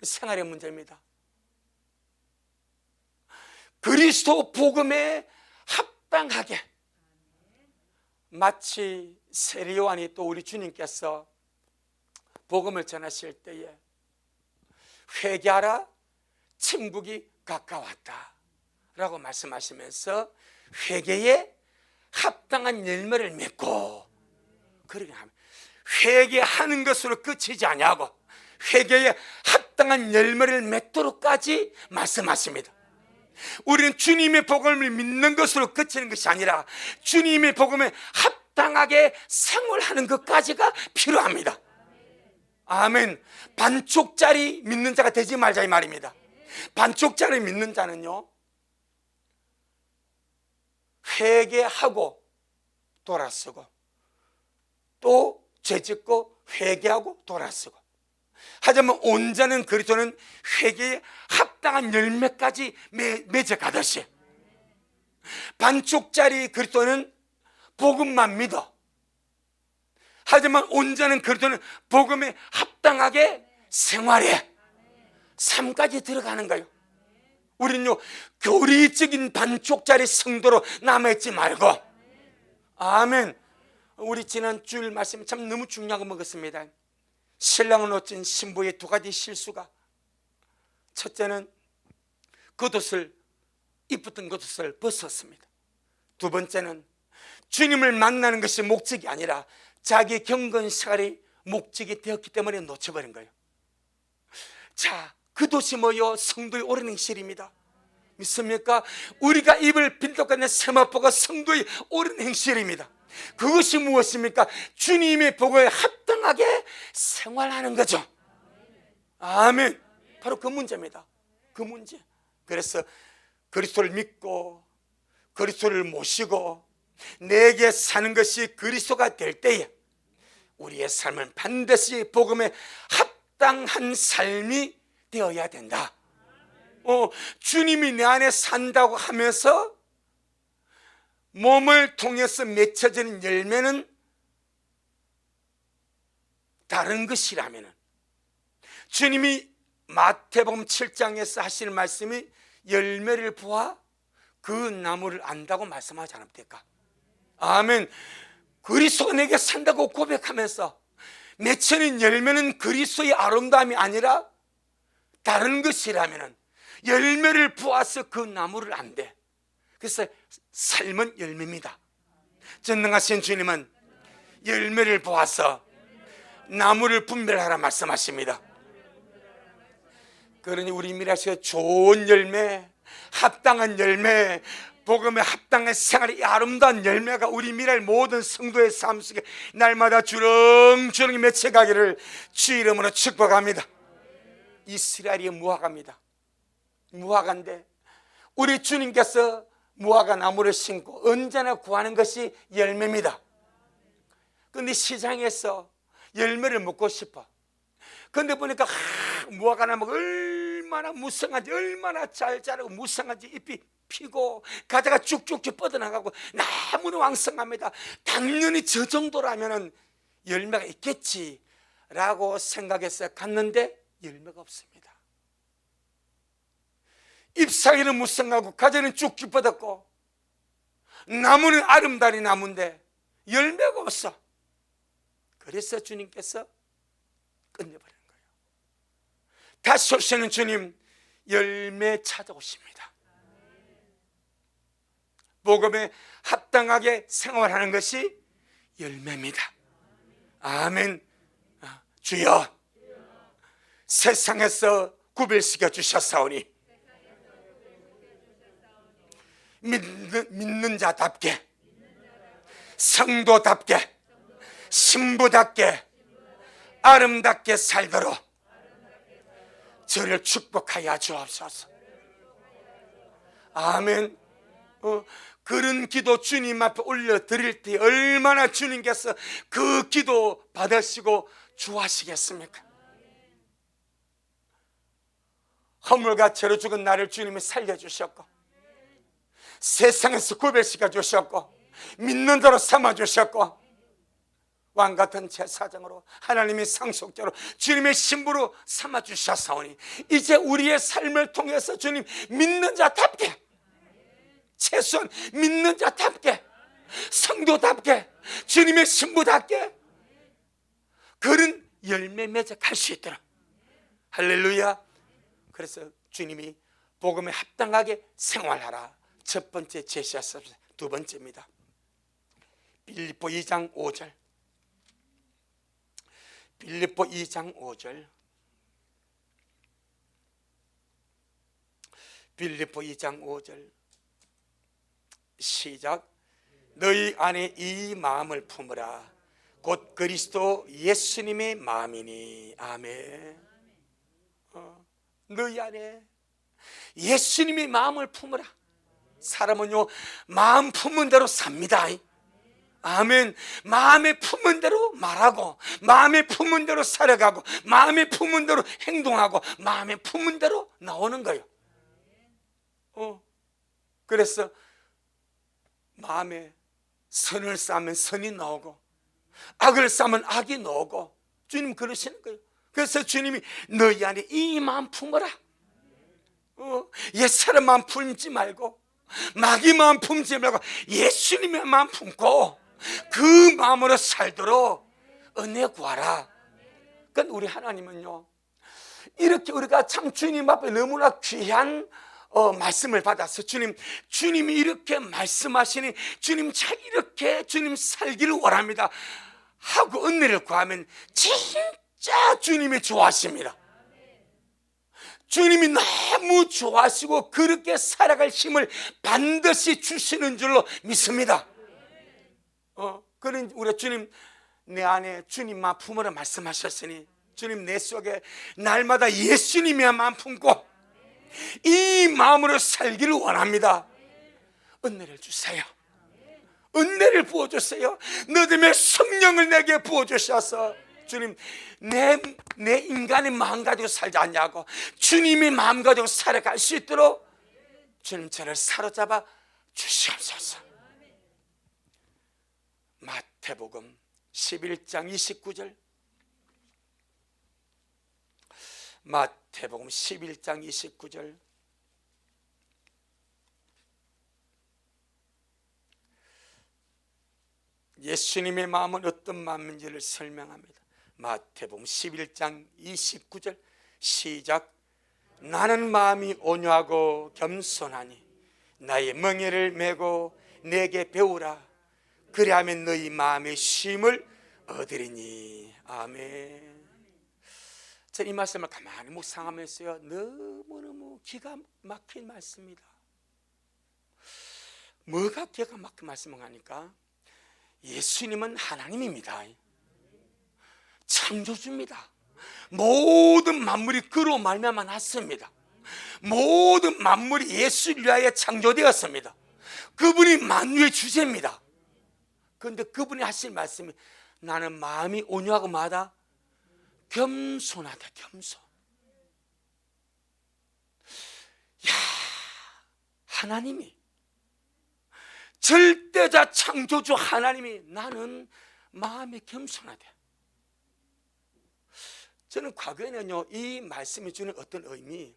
S1: 생활의 문제입니다. 그리스도 복음에 합당하게, 마치 세례 요한이 또 우리 주님께서 복음을 전하실 때에 회개하라, 천국이 가까웠다 라고 말씀하시면서 회개에 합당한 열매를 맺고, 그러게 하면 회개하는 것으로 그치지 아니하고 회개에 합당한 열매를 맺도록까지 말씀하십니다. 우리는 주님의 복음을 믿는 것으로 그치는 것이 아니라 주님의 복음에 합당하게 생활하는 것까지가 필요합니다. 아멘. 반쪽짜리 믿는 자가 되지 말자 이 말입니다. 반쪽짜리 믿는 자는요, 회개하고 돌아서고 또 죄짓고 회개하고 돌아서고, 하지만 온전한 그리스도는 회개에 합당한 열매까지 맺어가듯이, 반쪽짜리 그리스도는 복음만 믿어, 하지만 온전한 그리스도는 복음에 합당하게 생활해 삶까지 들어가는 거예요. 우리는요, 교리적인 반쪽짜리 성도로 남아있지 말고, 아멘. 우리 지난 주일 말씀 참 너무 중요한 거 먹었습니다. 신랑을 놓친 신부의 두 가지 실수가, 첫째는 겉옷을, 입었던 겉옷을 벗었습니다. 두 번째는 주님을 만나는 것이 목적이 아니라 자기 경건 생활이 목적이 되었기 때문에 놓쳐버린 거예요. 자, 겉옷이 뭐요? 성도의 옳은 행실입니다. 믿습니까? 우리가 입을 빈떡하는 세마포가 성도의 옳은 행실입니다. 그것이 무엇입니까? 주님의 복음에 합당하게 생활하는 거죠. 아멘. 바로 그 문제입니다. 그 문제. 그래서 그리스도를 믿고 그리스도를 모시고 내게 사는 것이 그리스도가 될 때에 우리의 삶은 반드시 복음에 합당한 삶이 되어야 된다. 주님이 내 안에 산다고 하면서 몸을 통해서 맺혀지는 열매는 다른 것이라면, 주님이 마태복음 7장에서 하시는 말씀이 열매를 보아 그 나무를 안다고 말씀하지 않습니까? 아멘. 그리스도가 내게 산다고 고백하면서 맺혀진 열매는 그리스도의 아름다움이 아니라 다른 것이라면 열매를 보아서 그 나무를 안대. 그래서 삶은 열매입니다. 전능하신 주님은 열매를 보아서 나무를 분별하라 말씀하십니다. 그러니 우리 미라시가 좋은 열매, 합당한 열매, 복음에 합당한 생활의 아름다운 열매가 우리 미랄 모든 성도의 삶 속에 날마다 주렁주렁 맺혀가기를 주 이름으로 축복합니다. 이스라엘이 무화과입니다. 무화과인데 우리 주님께서 무화과 나무를 심고 언제나 구하는 것이 열매입니다. 그런데 시장에서 열매를 먹고 싶어. 그런데 보니까 무화과 나무가 얼마나 무성한지, 얼마나 잘 자라고 무성한지, 잎이 피고 가지가 쭉쭉쭉 뻗어나가고 너무나 왕성합니다. 당연히 저 정도라면 열매가 있겠지라고 생각해서 갔는데 열매가 없습니다. 잎사귀는 무성하고 가지는 쭉쭉 뻗었고 나무는 아름다운 나무인데 열매가 없어. 그래서 주님께서 끝내버리는 거예요. 다시 오시는 주님 열매 찾아오십니다. 복음에 합당하게 생활하는 것이 열매입니다. 아멘. 주여, 세상에서 구별시켜 주셨사오니 믿는 자답게, 성도답게, 신부답게, 아름답게 살도록 저를 축복하여 주옵소서. 아멘. 그런 기도 주님 앞에 올려드릴 때 얼마나 주님께서 그 기도 받으시고 주하시겠습니까? 허물과 죄로 죽은 나를 주님이 살려주셨고, 세상에서 구별시켜 주셨고, 믿는 자로 삼아주셨고, 왕같은 제사장으로 하나님의 상속자로 주님의 신부로 삼아주셨사오니 이제 우리의 삶을 통해서 주님 믿는 자답게, 최소한 믿는 자답게, 성도답게, 주님의 신부답게 그런 열매 맺어 갈 수 있도록. 할렐루야. 그래서 주님이 복음에 합당하게 생활하라, 첫 번째 제시하셨습니다. 두 번째입니다. 빌립보 2장 5절. 빌립보 2장 5절. 빌립보 2장 5절. 시작. 너희 안에 이 마음을 품으라. 곧 그리스도 예수님의 마음이니. 아멘. 너희 안에 예수님의 마음을 품으라. 사람은요, 마음 품은 대로 삽니다. 아멘. 마음에 품은 대로 말하고, 마음에 품은 대로 살아가고, 마음에 품은 대로 행동하고, 마음에 품은 대로 나오는 거예요. 그래서 마음에 선을 쌓으면 선이 나오고, 악을 쌓으면 악이 나오고, 주님 그러시는 거예요. 그래서 주님이 너희 안에 이 마음 품어라. 옛사람 마음 품지 말고, 마귀 마음 품지 말고 예수님의 마음 품고 그 마음으로 살도록 은혜 구하라. 그러니까 우리 하나님은요, 이렇게 우리가 참 주님 앞에 너무나 귀한 말씀을 받아서 주님이 이렇게 말씀하시니 주님 잘 이렇게 주님 살기를 원합니다 하고 은혜를 구하면 진짜 주님이 좋아하십니다. 주님이 너무 좋아하시고 그렇게 살아갈 힘을 반드시 주시는 줄로 믿습니다. 그런 우리 주님, 내 안에 주님만 품으라 말씀하셨으니 주님 내 속에 날마다 예수님이야만 품고 이 마음으로 살기를 원합니다. 은혜를 주세요. 은혜를 부어주세요. 너 때문에 성령을 내게 부어주셔서 주님 내 인간의 마음 가지고 살지 않냐고 주님의 마음 가지고 살아갈 수 있도록 주님 저를 사로잡아 주시옵소서. 마태복음 11장 29절. 마태복음 11장 29절. 예수님의 마음은 어떤 마음인지를 설명합니다. 마태복음 11장 29절. 시작. 나는 마음이 온유하고 겸손하니 나의 멍에를 메고 내게 배우라. 그리하면 너희 마음의 쉼을 얻으리니. 아멘. 저는 이 말씀을 가만히 묵상하면서요, 너무너무 기가 막힌 말씀입니다. 뭐가 기가 막힌 말씀을 하니까 예수님은 하나님입니다. 창조주입니다. 모든 만물이 그로 말미암아 났습니다. 모든 만물이 예수를 위하여 창조되었습니다. 그분이 만유의 주제입니다. 그런데 그분이 하신 말씀이 나는 마음이 온유하고 마다 겸손하다. 겸손. 야, 하나님이, 절대자 창조주 하나님이 나는 마음이 겸손하다. 저는 과거에는요, 이 말씀이 주는 어떤 의미,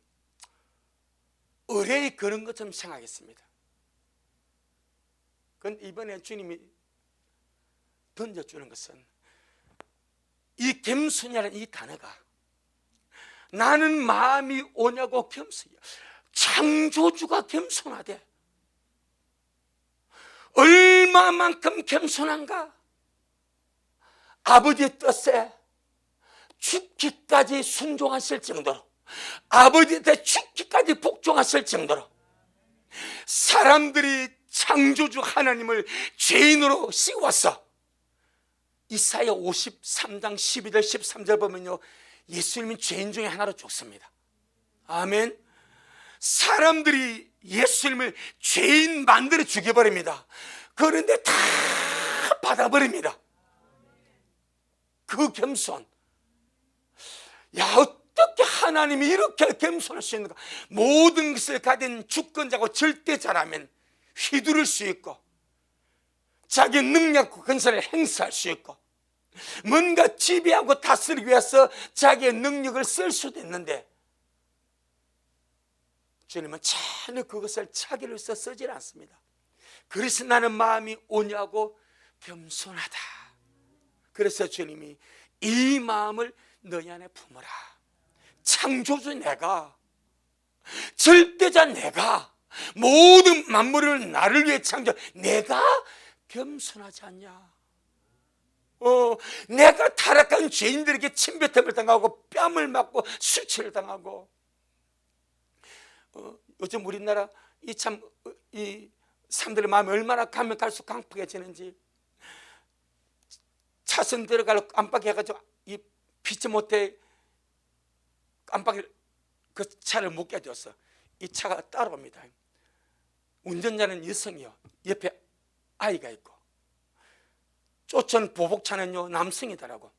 S1: 의뢰의 그런 것처럼 생각했습니다. 그런데 이번에 주님이 던져주는 것은 이 겸손이라는 이 단어가 나는 마음이 오냐고 겸손이야. 창조주가 겸손하대. 얼마만큼 겸손한가? 아버지의 뜻에 죽기까지 순종하실 정도로, 아버지의 뜻에 죽기까지 복종하실 정도로 사람들이 창조주 하나님을 죄인으로 씌웠어. 이사야 53장 12절 13절 보면요, 예수님이 죄인 중에 하나로 죽습니다. 아멘. 사람들이 예수님을 죄인 만들어 죽여버립니다. 그런데 다 받아버립니다. 그 겸손. 야, 어떻게 하나님이 이렇게 겸손할 수 있는가? 모든 것을 가진 주권자고 절대자라면 휘두를 수 있고 자기 능력과 권세를 행사할 수 있고 뭔가 지배하고 다스리기 위해서 자기의 능력을 쓸 수도 있는데 주님은 전혀 그것을 자기를 위해서 쓰질 않습니다. 그래서 나는 마음이 오냐고 겸손하다. 그래서 주님이 이 마음을 너희 안에 품어라. 창조주 내가, 절대자 내가, 모든 만물을 나를 위해 창조, 내가 겸손하지 않냐? 내가 타락한 죄인들에게 침뱉음을 당하고 뺨을 맞고 수치를 당하고 요즘 우리나라 이 사람들의 마음이 얼마나 가면 갈수록 강팍해지는지, 차선 들어갈 깜빡이 해가지고 이 피치 못해 깜빡이를 그 차를 못 깨줬어. 이 차가 따라옵니다. 운전자는 여성이요, 옆에 아이가 있고 쫓은 보복차는요 남성이더라고.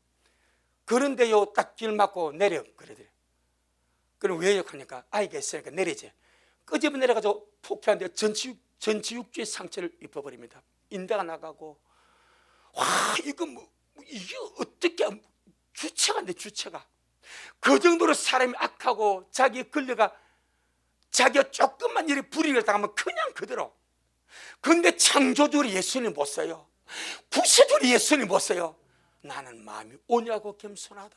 S1: 그런데요 딱 길 막고 내려 그러더래. 그럼 왜 하니까 아이가 있으니까 내리지. 끄집어 내려가지고 폭행하는데 전치육주의 상처를 입어버립니다. 인대가 나가고. 와, 이거 이게 어떻게 주체가 안 돼. 주체가 그 정도로 사람이 악하고 자기 걸려가 자기가 조금만 이렇게 불이익을 당하면 그냥 그대로. 그런데 창조주를 예수님 못 써요. 구세주를 예수님 못 써요. 나는 마음이 오냐고 겸손하다.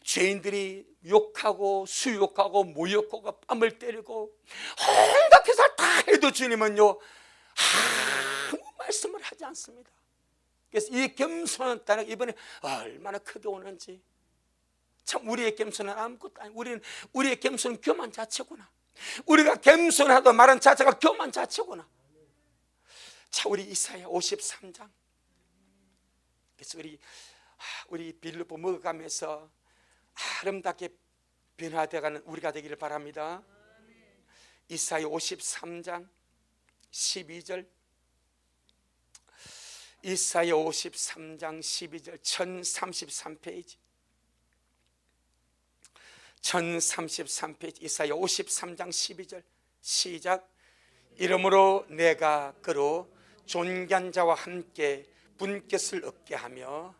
S1: 죄인들이 욕하고 수욕하고 모욕하고 뺨을 때리고 온갖 것을 다 해도 주님은요 아무 말씀을 하지 않습니다. 그래서 이 겸손한 단어가 이번에 얼마나 크게 오는지. 참 우리의 겸손은 아무것도 아니고 우리의 겸손은 교만 자체구나. 우리가 겸손하다 말한 자체가 교만 자체구나. 자, 우리 이사야 53장. 그래서 우리 빌립보 먹어가면서 아름답게 변화되어가는 우리가 되기를 바랍니다. 이사야 53장 12절. 이사야 53장 12절 1033페이지 1033페이지 이사야 53장 12절 시작. 이러므로 내가 그로 존귀한 자와 함께 분깃을 얻게 하며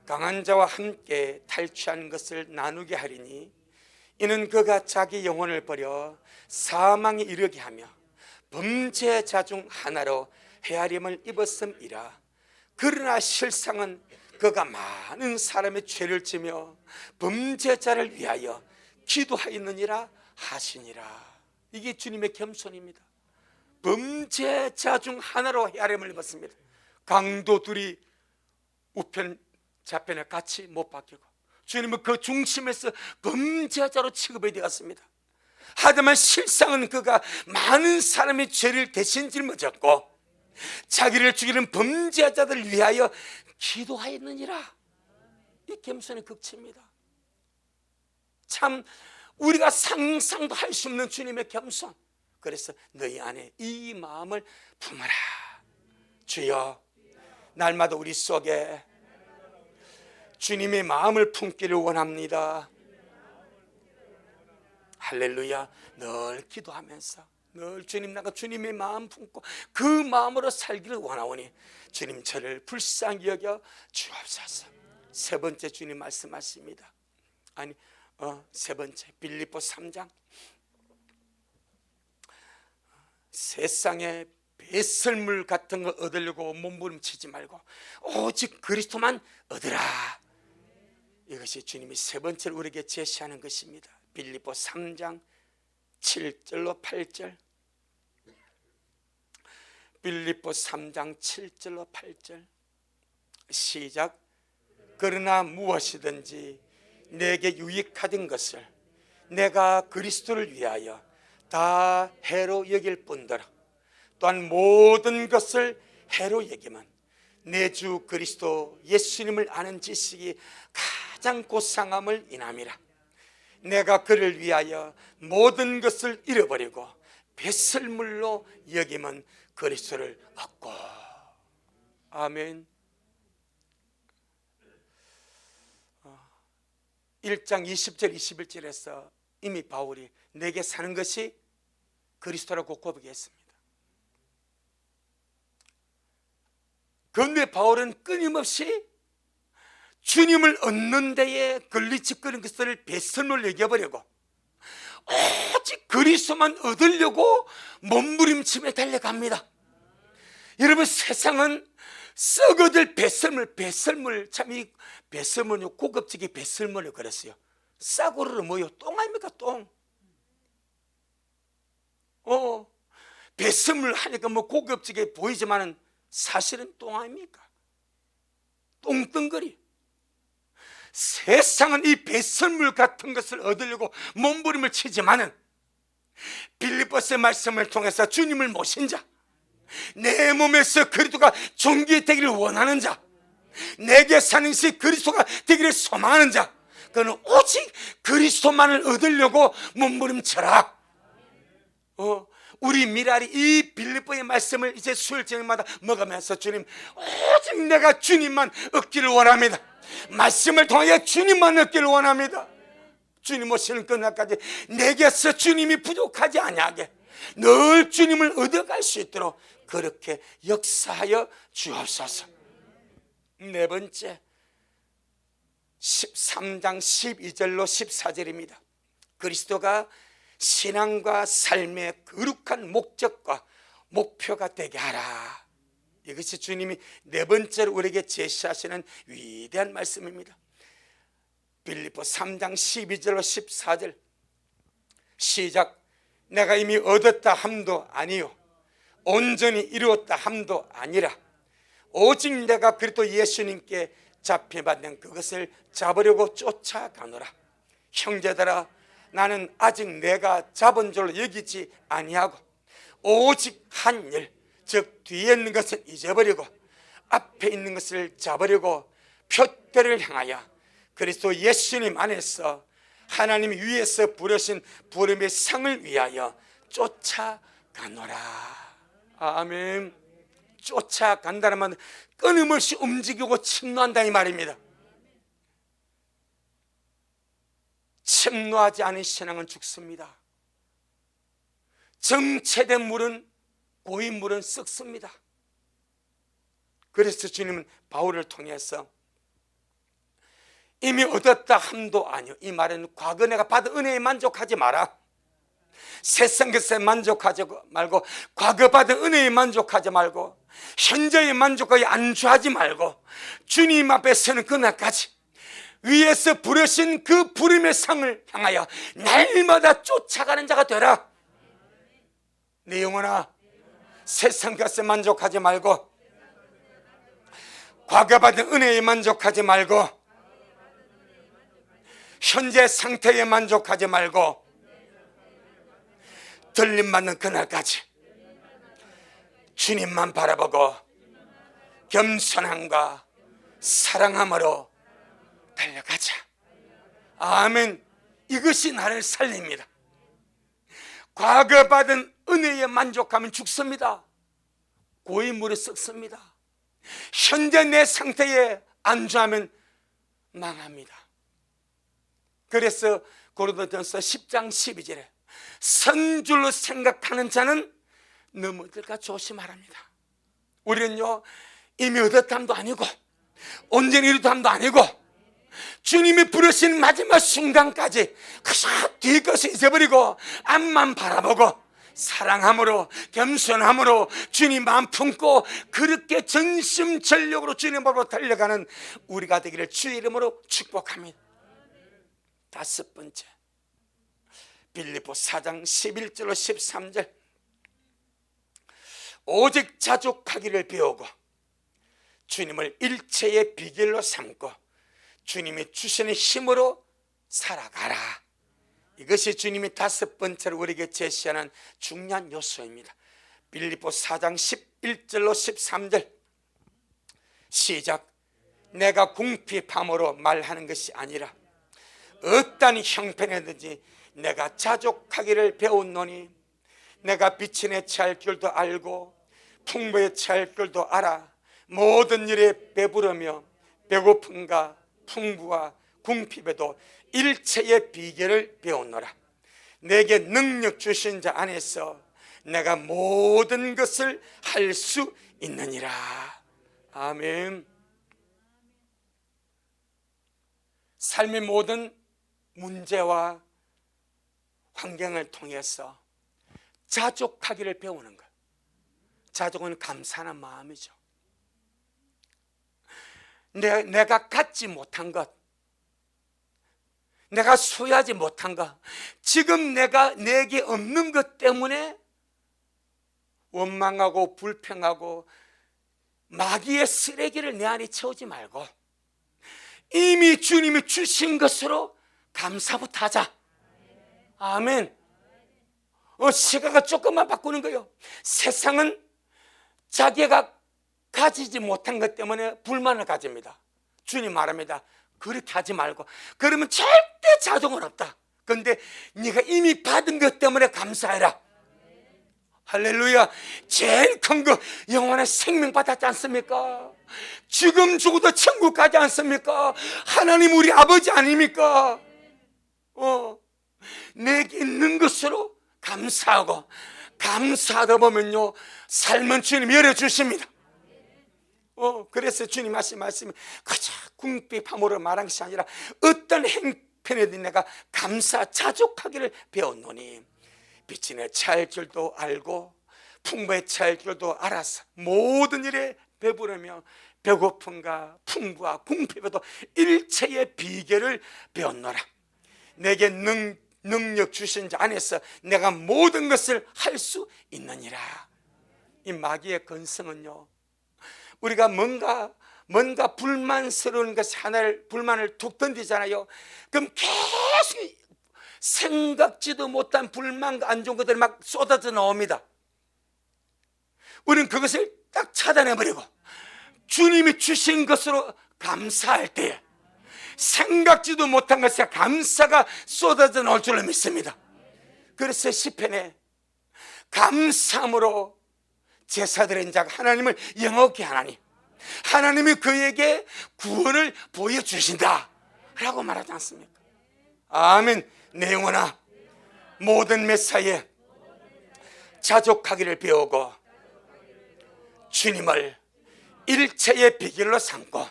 S1: 강한 자와 함께 탈취한 것을 나누게 하리니 이는 그가 자기 영혼을 버려 사망에 이르게 하며 범죄자 중 하나로 헤아림을 입었음이라. 그러나 실상은 그가 많은 사람의 죄를 지며 범죄자를 위하여 기도하였느니라 하시니라. 이게 주님의 겸손입니다. 범죄자 중 하나로 헤아림을 입었습니다. 강도 둘이 우편 좌편에 같이 못 박히고 주님은 그 중심에서 범죄자로 취급이 되었습니다. 하지만 실상은 그가 많은 사람의 죄를 대신 짊어졌고 자기를 죽이는 범죄자들을 위하여 기도하였느니라. 이 겸손의 극치입니다. 참 우리가 상상도 할 수 없는 주님의 겸손. 그래서 너희 안에 이 마음을 품어라. 주여, 날마다 우리 속에 주님의 마음을 품기를 원합니다. 할렐루야. 늘 기도하면서 늘 주님, 나가 주님의 마음 품고 그 마음으로 살기를 원하오니 주님 저를 불쌍히 여겨 주옵소서. 세 번째 주님 말씀하십니다. 세 번째 빌립보 3장. 세상에 배설물 같은 거 얻으려고 몸부림치지 말고 오직 그리스도만 얻으라. 이것이 주님이 세 번째로 우리에게 제시하는 것입니다. 빌립보 3장 7절로 8절. 빌립보 3장 7절로 8절 시작. 그러나 무엇이든지 내게 유익하던 것을 내가 그리스도를 위하여 다 해로 여길 뿐더러 또한 모든 것을 해로 여기면 내 주 그리스도 예수님을 아는 지식이 가장 고상함을 인함이라. 내가 그를 위하여 모든 것을 잃어버리고 배설물로 여기면 그리스도를 얻고. 아멘. 1장 20절 21절에서 이미 바울이 내게 사는 것이 그리스도라고 고백했습니다. 그런데 바울은 끊임없이 주님을 얻는 데에 걸리직거리는 것을 배설물로 여겨버리고 오직 그리스도만 얻으려고 몸부림치며 달려갑니다. 여러분, 세상은 썩어들 배설물, 참 이 배설물은 고급지게 배설물을 그랬어요. 싸구려로 뭐요? 똥 아닙니까? 똥. 배설물 하니까 뭐 고급지게 보이지만은 사실은 똥 아닙니까? 똥덩거리. 세상은 이 배설물 같은 것을 얻으려고 몸부림을 치지만은 빌립보서의 말씀을 통해서 주님을 모신 자, 내 몸에서 그리스도가 존귀되기를 원하는 자, 내게 사는 것이 그리스도가 되기를 소망하는 자, 그는 오직 그리스도만을 얻으려고 몸부림쳐라. 우리 미랄이 이 빌립보의 말씀을 이제 수요일 저녁마다 먹으면서 주님, 오직 내가 주님만 얻기를 원합니다. 말씀을 통해 주님만 얻기를 원합니다. 주님 오시는 그날까지 내게서 주님이 부족하지 아니하게 늘 주님을 얻어갈 수 있도록 그렇게 역사하여 주옵소서. 네 번째, 13장 12절로 14절입니다. 그리스도가 신앙과 삶의 거룩한 목적과 목표가 되게 하라. 이것이 주님이 네 번째로 우리에게 제시하시는 위대한 말씀입니다. 빌립보 3장 12절로 14절 시작. 내가 이미 얻었다 함도 아니요 온전히 이루었다 함도 아니라 오직 내가 그리스도 예수님께 잡혀받는 그것을 잡으려고 쫓아가노라. 형제들아, 나는 아직 내가 잡은 줄로 여기지 아니하고 오직 한 일, 즉 뒤에 있는 것을 잊어버리고 앞에 있는 것을 잡으려고 표대를 향하여 그리스도 예수님 안에서 하나님 위에서 부르신 부름의 상을 위하여 쫓아가노라. 아멘. 쫓아간다는 말은 끊임없이 움직이고 침노한다 이 말입니다. 침노하지 않은 신앙은 죽습니다. 정체된 물은, 고인 물은 썩습니다. 그래서 주님은 바울을 통해서 이미 얻었다 함도 아니요, 이 말은 과거 내가 받은 은혜에 만족하지 마라. 세상 것에 만족하지 말고 과거 받은 은혜에 만족하지 말고 현재에 만족하게 안주하지 말고 주님 앞에 서는 그날까지 위에서 부르신 그 부름의 상을 향하여 날마다 쫓아가는 자가 되라. 내 영혼아, 세상 것에 만족하지 말고 과거 받은 은혜에 만족하지 말고 현재 상태에 만족하지 말고 들림받는 그날까지 주님만 바라보고 겸손함과 사랑함으로 달려가자. 아멘. 이것이 나를 살립니다. 과거 받은 은혜에 만족하면 죽습니다. 고인물이 썩습니다. 현재 내 상태에 안주하면 망합니다. 그래서 고린도전서 10장 12절에 선줄로 생각하는 자는 넘어질까 조심하랍니다. 우리는요, 이미 얻었담도 아니고 온전히 이루담도 아니고 주님이 부르신 마지막 순간까지 그저 뒤 것을 잊어버리고 앞만 바라보고 사랑함으로 겸손함으로 주님 마음 품고 그렇게 전심전력으로 주님 앞으로 달려가는 우리가 되기를 주의 이름으로 축복합니다. 다섯 번째, 빌립보 4장 11절로 13절 오직 자족하기를 배우고 주님을 일체의 비결로 삼고 주님이 주시는 힘으로 살아가라. 이것이 주님이 다섯 번째로 우리에게 제시하는 중요한 요소입니다. 빌립보 4장 11절로 13절 시작. 내가 궁핍함으로 말하는 것이 아니라 어떠한 형편이든지 내가 자족하기를 배웠노니 내가 빛에 처할 줄도 알고 풍부에 처할 줄도 알아 모든 일에 배부르며 배고픔과 풍부와 궁핍에도 일체의 비결을 배웠노라. 내게 능력 주신 자 안에서 내가 모든 것을 할 수 있느니라. 아멘. 삶의 모든 문제와 환경을 통해서 자족하기를 배우는 것. 자족은 감사하는 마음이죠. 내가 갖지 못한 것, 내가 소유하지 못한 것, 지금 내게 없는 것 때문에 원망하고 불평하고 마귀의 쓰레기를 내 안에 채우지 말고 이미 주님이 주신 것으로 감사부터 하자. 아멘. 시각을 조금만 바꾸는 거예요. 세상은 자기가 가지지 못한 것 때문에 불만을 가집니다. 주님 말합니다. 그렇게 하지 말고, 그러면 절대 자족은 없다. 그런데 네가 이미 받은 것 때문에 감사해라. 할렐루야. 제일 큰 거 영원한 생명 받았지 않습니까? 지금 죽어도 천국 가지 않습니까? 하나님 우리 아버지 아닙니까? 내게 있는 것으로 감사하고, 감사하다 보면요 삶은 주님 열어주십니다. 그래서 주님 하신 말씀이 그저 궁핍함으로 말한 것이 아니라 어떤 행편에든 내가 감사 자족하기를 배웠노니 빛이 내 차일 줄도 알고 풍부에 차일 줄도 알아서 모든 일에 배부르며 배고픔과 풍부와 궁핍에도 일체의 비결을 배웠노라. 내게 능력 주신 자 안에서 내가 모든 것을 할 수 있느니라. 이 마귀의 근성은요, 우리가 뭔가 불만스러운 것이 하나를 불만을 툭 던지잖아요. 그럼 계속 생각지도 못한 불만과 안 좋은 것들이 막 쏟아져 나옵니다. 우리는 그것을 딱 차단해버리고 주님이 주신 것으로 감사할 때에 생각지도 못한 것에 감사가 쏟아져 나올 줄로 믿습니다. 그래서 시편에 감사함으로 제사드린 자가 하나님을 영업케 하나니 하나님이 그에게 구원을 보여주신다 라고 말하지 않습니까? 아멘. 내 영혼아, 모든 메사에 자족하기를 배우고 주님을 일체의 비결로 삼고,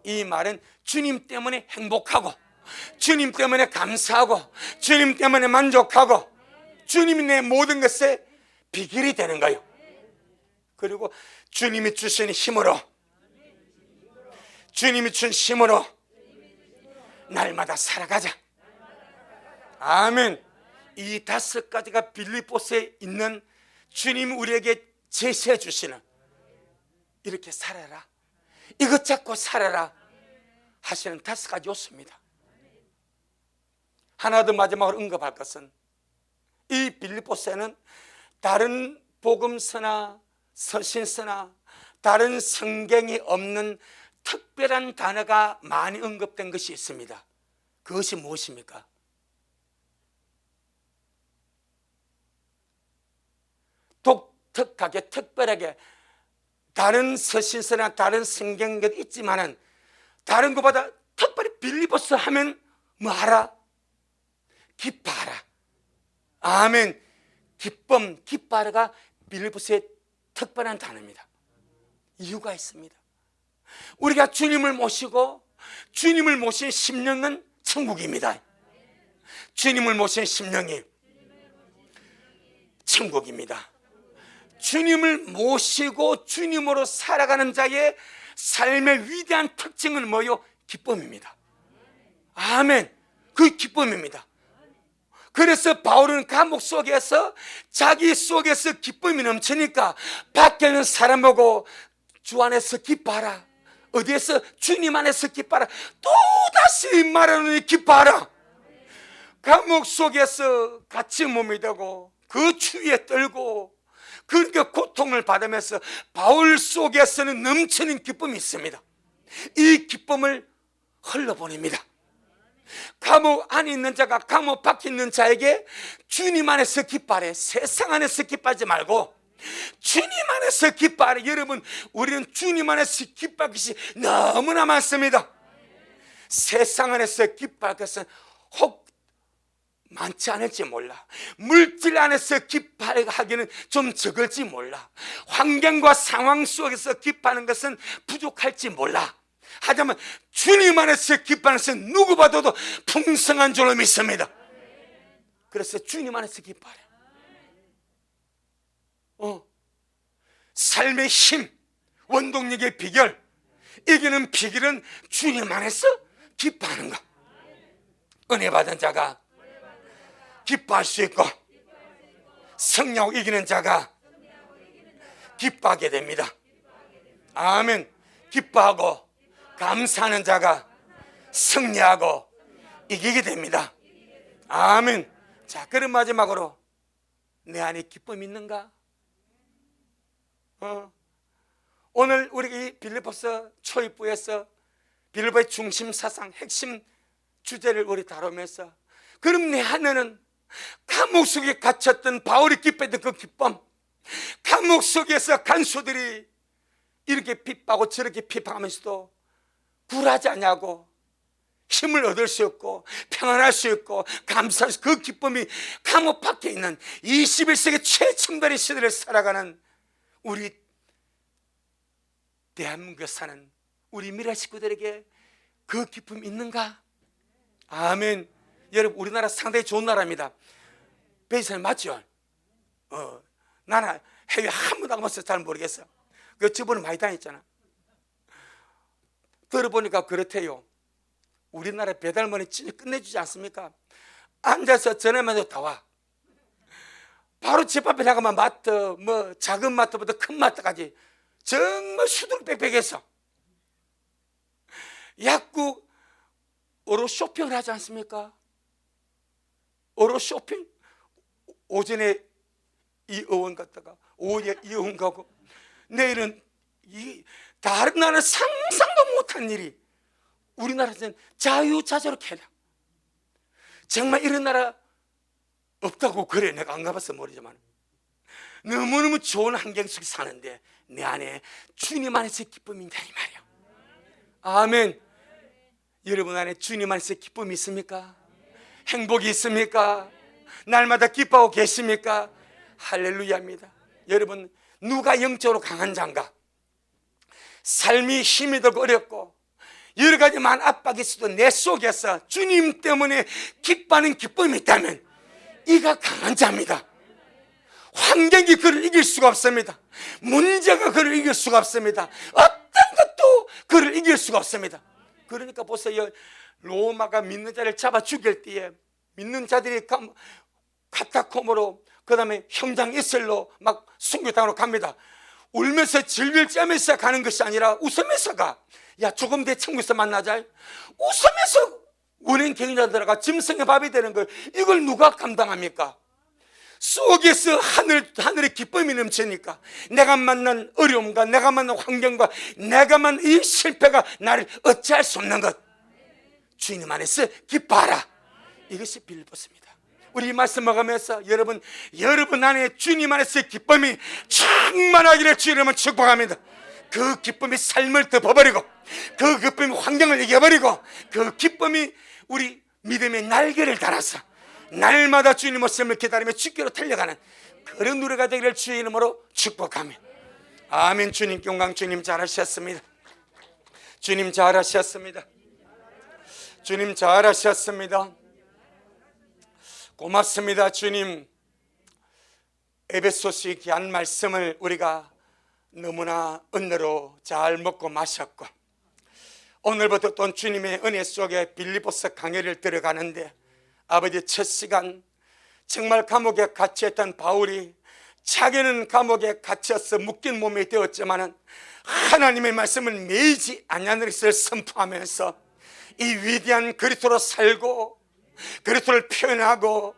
S1: 이 말은 주님 때문에 행복하고 주님 때문에 감사하고 주님 때문에 만족하고 주님이 내 모든 것에 비결이 되는 거예요. 그리고 주님이 주신 힘으로, 주님이 준 힘으로 날마다 살아가자. 아멘. 이 5가지가 빌립보서에 있는 주님이 우리에게 제시해 주시는, 이렇게 살아라, 이것 잡고 살아라 하시는 5가지 요소입니다. 하나 더 마지막으로 언급할 것은, 이 빌립보서에는 다른 복음서나 서신서나 다른 성경이 없는 특별한 단어가 많이 언급된 것이 있습니다. 그것이 무엇입니까? 독특하게 특별하게 다른 서신서나 다른 성경도 있지만은 다른 것보다 특별히 빌립보서 하면 뭐 하라? 기뻐하라. 아멘. 기쁨, 기뻐하라가 빌립보서의 특별한 단어입니다. 이유가 있습니다. 우리가 주님을 모시고 주님을 모신 심령은 천국입니다. 주님을 모신 심령이 천국입니다. 주님을 모시고 주님으로 살아가는 자의 삶의 위대한 특징은 뭐요? 기쁨입니다. 아멘. 그 기쁨입니다. 그래서 바울은 감옥 속에서 자기 속에서 기쁨이 넘치니까 밖에는 사람 보고 주 안에서 기뻐하라, 어디에서? 주님 안에서 기뻐하라. 또다시 말하노니 기뻐하라. 감옥 속에서 같이 몸이 되고 그 추위에 떨고 그러니까 고통을 받으면서 바울 속에서는 넘치는 기쁨이 있습니다. 이 기쁨을 흘러보냅니다. 감옥 안에 있는 자가 감옥 밖에 있는 자에게 주님 안에서 기뻐하래. 세상 안에서 기뻐하지 말고 주님 안에서 기뻐하래. 여러분, 우리는 주님 안에서 기뻐할 것이 너무나 많습니다. 세상 안에서 기뻐할 것은 혹 많지 않을지 몰라. 물질 안에서 기뻐하기는 좀 적을지 몰라. 환경과 상황 속에서 기뻐하는 것은 부족할지 몰라. 하지만 주님 안에서 기뻐하는 것은 누구 봐도 풍성한 줄로 믿습니다. 그래서 주님 안에서 기뻐하래. 삶의 힘, 원동력의 비결, 이기는 비결은 주님 안에서 기뻐하는 것. 은혜 받은 자가 기뻐할 수 있고, 승리하고 이기는 자가 기뻐하게 됩니다. 아멘. 기뻐하고 감사하는 자가 승리하고 이기게 됩니다. 아멘. 자, 그럼 마지막으로 내 안에 기쁨이 있는가? 오늘 우리 이 빌립보서 초입부에서 빌립보의 중심 사상, 핵심 주제를 우리 다루면서, 그럼 내 안에는 감옥 속에 갇혔던 바울이 기뻐했던 그 기쁨, 감옥 속에서 간수들이 이렇게 핍박하고 저렇게 핍박하면서도 굴하지 않냐고, 힘을 얻을 수 있고 평안할 수 있고 감사할 수 있고, 그 기쁨이 감옥 밖에 있는 21세기 최첨단의 시대를 살아가는 우리 대한민국에 사는 우리 미래 식구들에게 그 기쁨이 있는가? 아멘. 여러분, 우리나라 상당히 좋은 나라입니다. 베이스는 맞죠? 나는 해외 한 번도 안 가봐서 잘 모르겠어. 그 저번에 많이 다녔잖아. 들어보니까 그렇대요. 우리나라 배달머니 진짜 끝내주지 않습니까? 앉아서 전화만 해도 다 와. 바로 집 앞에 나가면 마트, 뭐 작은 마트부터 큰 마트까지 정말 수두룩빽빽해서 약국으로 쇼핑을 하지 않습니까? 어로 쇼핑? 오전에 이 의원 갔다가 오후에 이 의원 가고, 내일은 다른 나라는 상상도 못한 일이 우리나라에서는 자유자재로 해라. 정말 이런 나라 없다고 그래. 내가 안 가봐서 모르지만 너무너무 좋은 환경 속에 사는데 내 안에 주님 안에서 기쁨이 있다 이 말이야. 아멘. 여러분 안에 주님 안에서 기쁨이 있습니까? 행복이 있습니까? 날마다 기뻐하고 계십니까? 할렐루야입니다. 여러분, 누가 영적으로 강한 자인가? 삶이 힘이 들고 어렵고 여러 가지만 압박이 있어도 내 속에서 주님 때문에 기뻐하는 기쁨이 있다면 이가 강한 자입니다. 환경이 그를 이길 수가 없습니다. 문제가 그를 이길 수가 없습니다. 어떤 것도 그를 이길 수가 없습니다. 그러니까 보세요. 로마가 믿는 자를 잡아 죽일 때에 믿는 자들이 카타콤으로, 그 다음에 형장 이슬로 막 순교당으로 갑니다. 울면서 질질 짜면서 가는 것이 아니라 웃으면서 가. 야, 조금 뒤에 천국에서 만나자. 웃으면서 운행 경자들아가 짐승의 밥이 되는 걸, 이걸 누가 감당합니까? 속에서 하늘의 기쁨이 넘치니까 내가 만난 어려움과 내가 만난 환경과 내가 만난 이 실패가 나를 어찌할 수 없는 것, 주님 안에서 기뻐하라. 이것이 빌립보서입니다. 우리 이 말씀 먹으면서 여러분 안에 주님 안에서 기쁨이 충만하기를 주님은 축복합니다. 그 기쁨이 삶을 덮어버리고, 그 기쁨이 환경을 이겨버리고, 그 기쁨이 우리 믿음의 날개를 달아서 날마다 주님 모습을 기다리며 주께로 달려가는 그런 노래가 되기를 주의 이름으로 축복하며, 아멘. 주님께 영광. 주님 잘하셨습니다. 주님 잘하셨습니다. 주님 잘하셨습니다. 고맙습니다. 주님, 에베소서의 귀한 말씀을 우리가 너무나 은혜로 잘 먹고 마셨고, 오늘부터 또 주님의 은혜 속에 빌립보서 강의를 들어가는데, 아버지, 첫 시간 정말 감옥에 갇혔던 바울이 자기는 감옥에 갇혀서 묶인 몸이 되었지만 하나님의 말씀을 매이지 아니하는 것을 선포하면서 이 위대한 그리스도로 살고 그리스도를 표현하고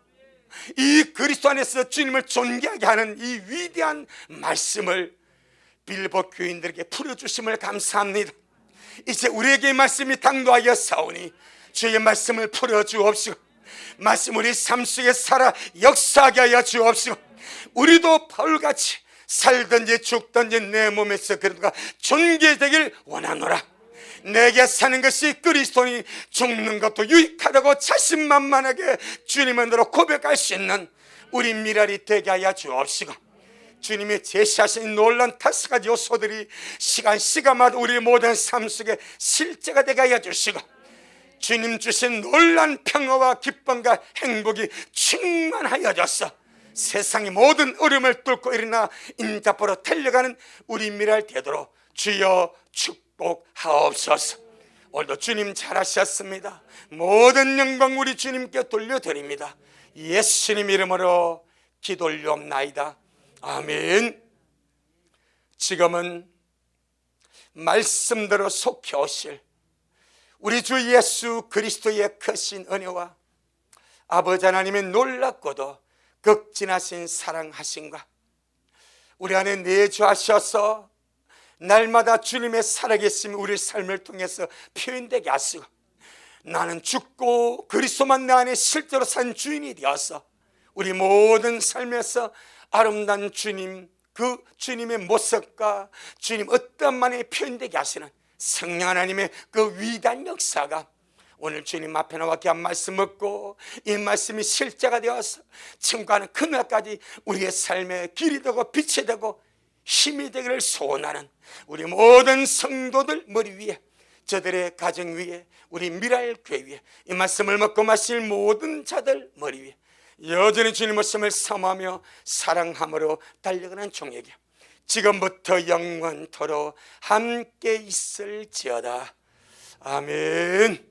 S1: 이 그리스도 안에서 주님을 존귀하게 하는 이 위대한 말씀을 빌립보 교인들에게 풀어주심을 감사합니다. 이제 우리에게 말씀이 당도하여 사오니 주의 말씀을 풀어주옵시고, 말씀 우리 삶 속에 살아 역사하게 하여 주옵시고, 우리도 바울같이 살든지 죽든지 내 몸에서 그리스도가 존귀되길 원하노라. 내게 사는 것이 그리스도니 죽는 것도 유익하다고 자신만만하게 주님으로 고백할 수 있는 우리 미랄이 되게 하여 주옵시고, 주님이 제시하신 놀라운 5가지 요소들이 시간마다 우리 모든 삶 속에 실제가 되게 하여 주시고, 주님 주신 놀라운 평화와 기쁨과 행복이 충만하여져서 세상의 모든 어려움을 뚫고 일어나 인자포로 달려가는 우리 미랄 되도록 주여 축복하옵소서. 오늘도 주님 잘하셨습니다. 모든 영광 우리 주님께 돌려드립니다. 예수님 이름으로 기도 올리옵나이다. 아멘. 지금은 말씀대로 속해 오실 우리 주 예수 그리스도의 크신 은혜와 아버지 하나님의 놀랍고도 극진하신 사랑하심과 우리 안에 내주하셔서 날마다 주님의 살아계심이 우리 삶을 통해서 표현되게 하시고, 나는 죽고 그리스도만 내 안에 실제로 산 주인이 되어서 우리 모든 삶에서 아름다운 주님, 그 주님의 모습과 주님 어떤 만에 표현되게 하시는 성령 하나님의 그 위대한 역사가 오늘 주님 앞에 나와 귀한 말씀 얻고 이 말씀이 실제가 되어서 청구하는 그날까지 우리의 삶의 길이 되고 빛이 되고 힘이 되기를 소원하는 우리 모든 성도들 머리 위에, 저들의 가정 위에, 우리 미랄교회 위에, 이 말씀을 먹고 마실 모든 자들 머리 위에 여전히 주님 말씀을 사모하며 사랑함으로 달려가는 종에게 지금부터 영원토록 함께 있을지어다. 아멘.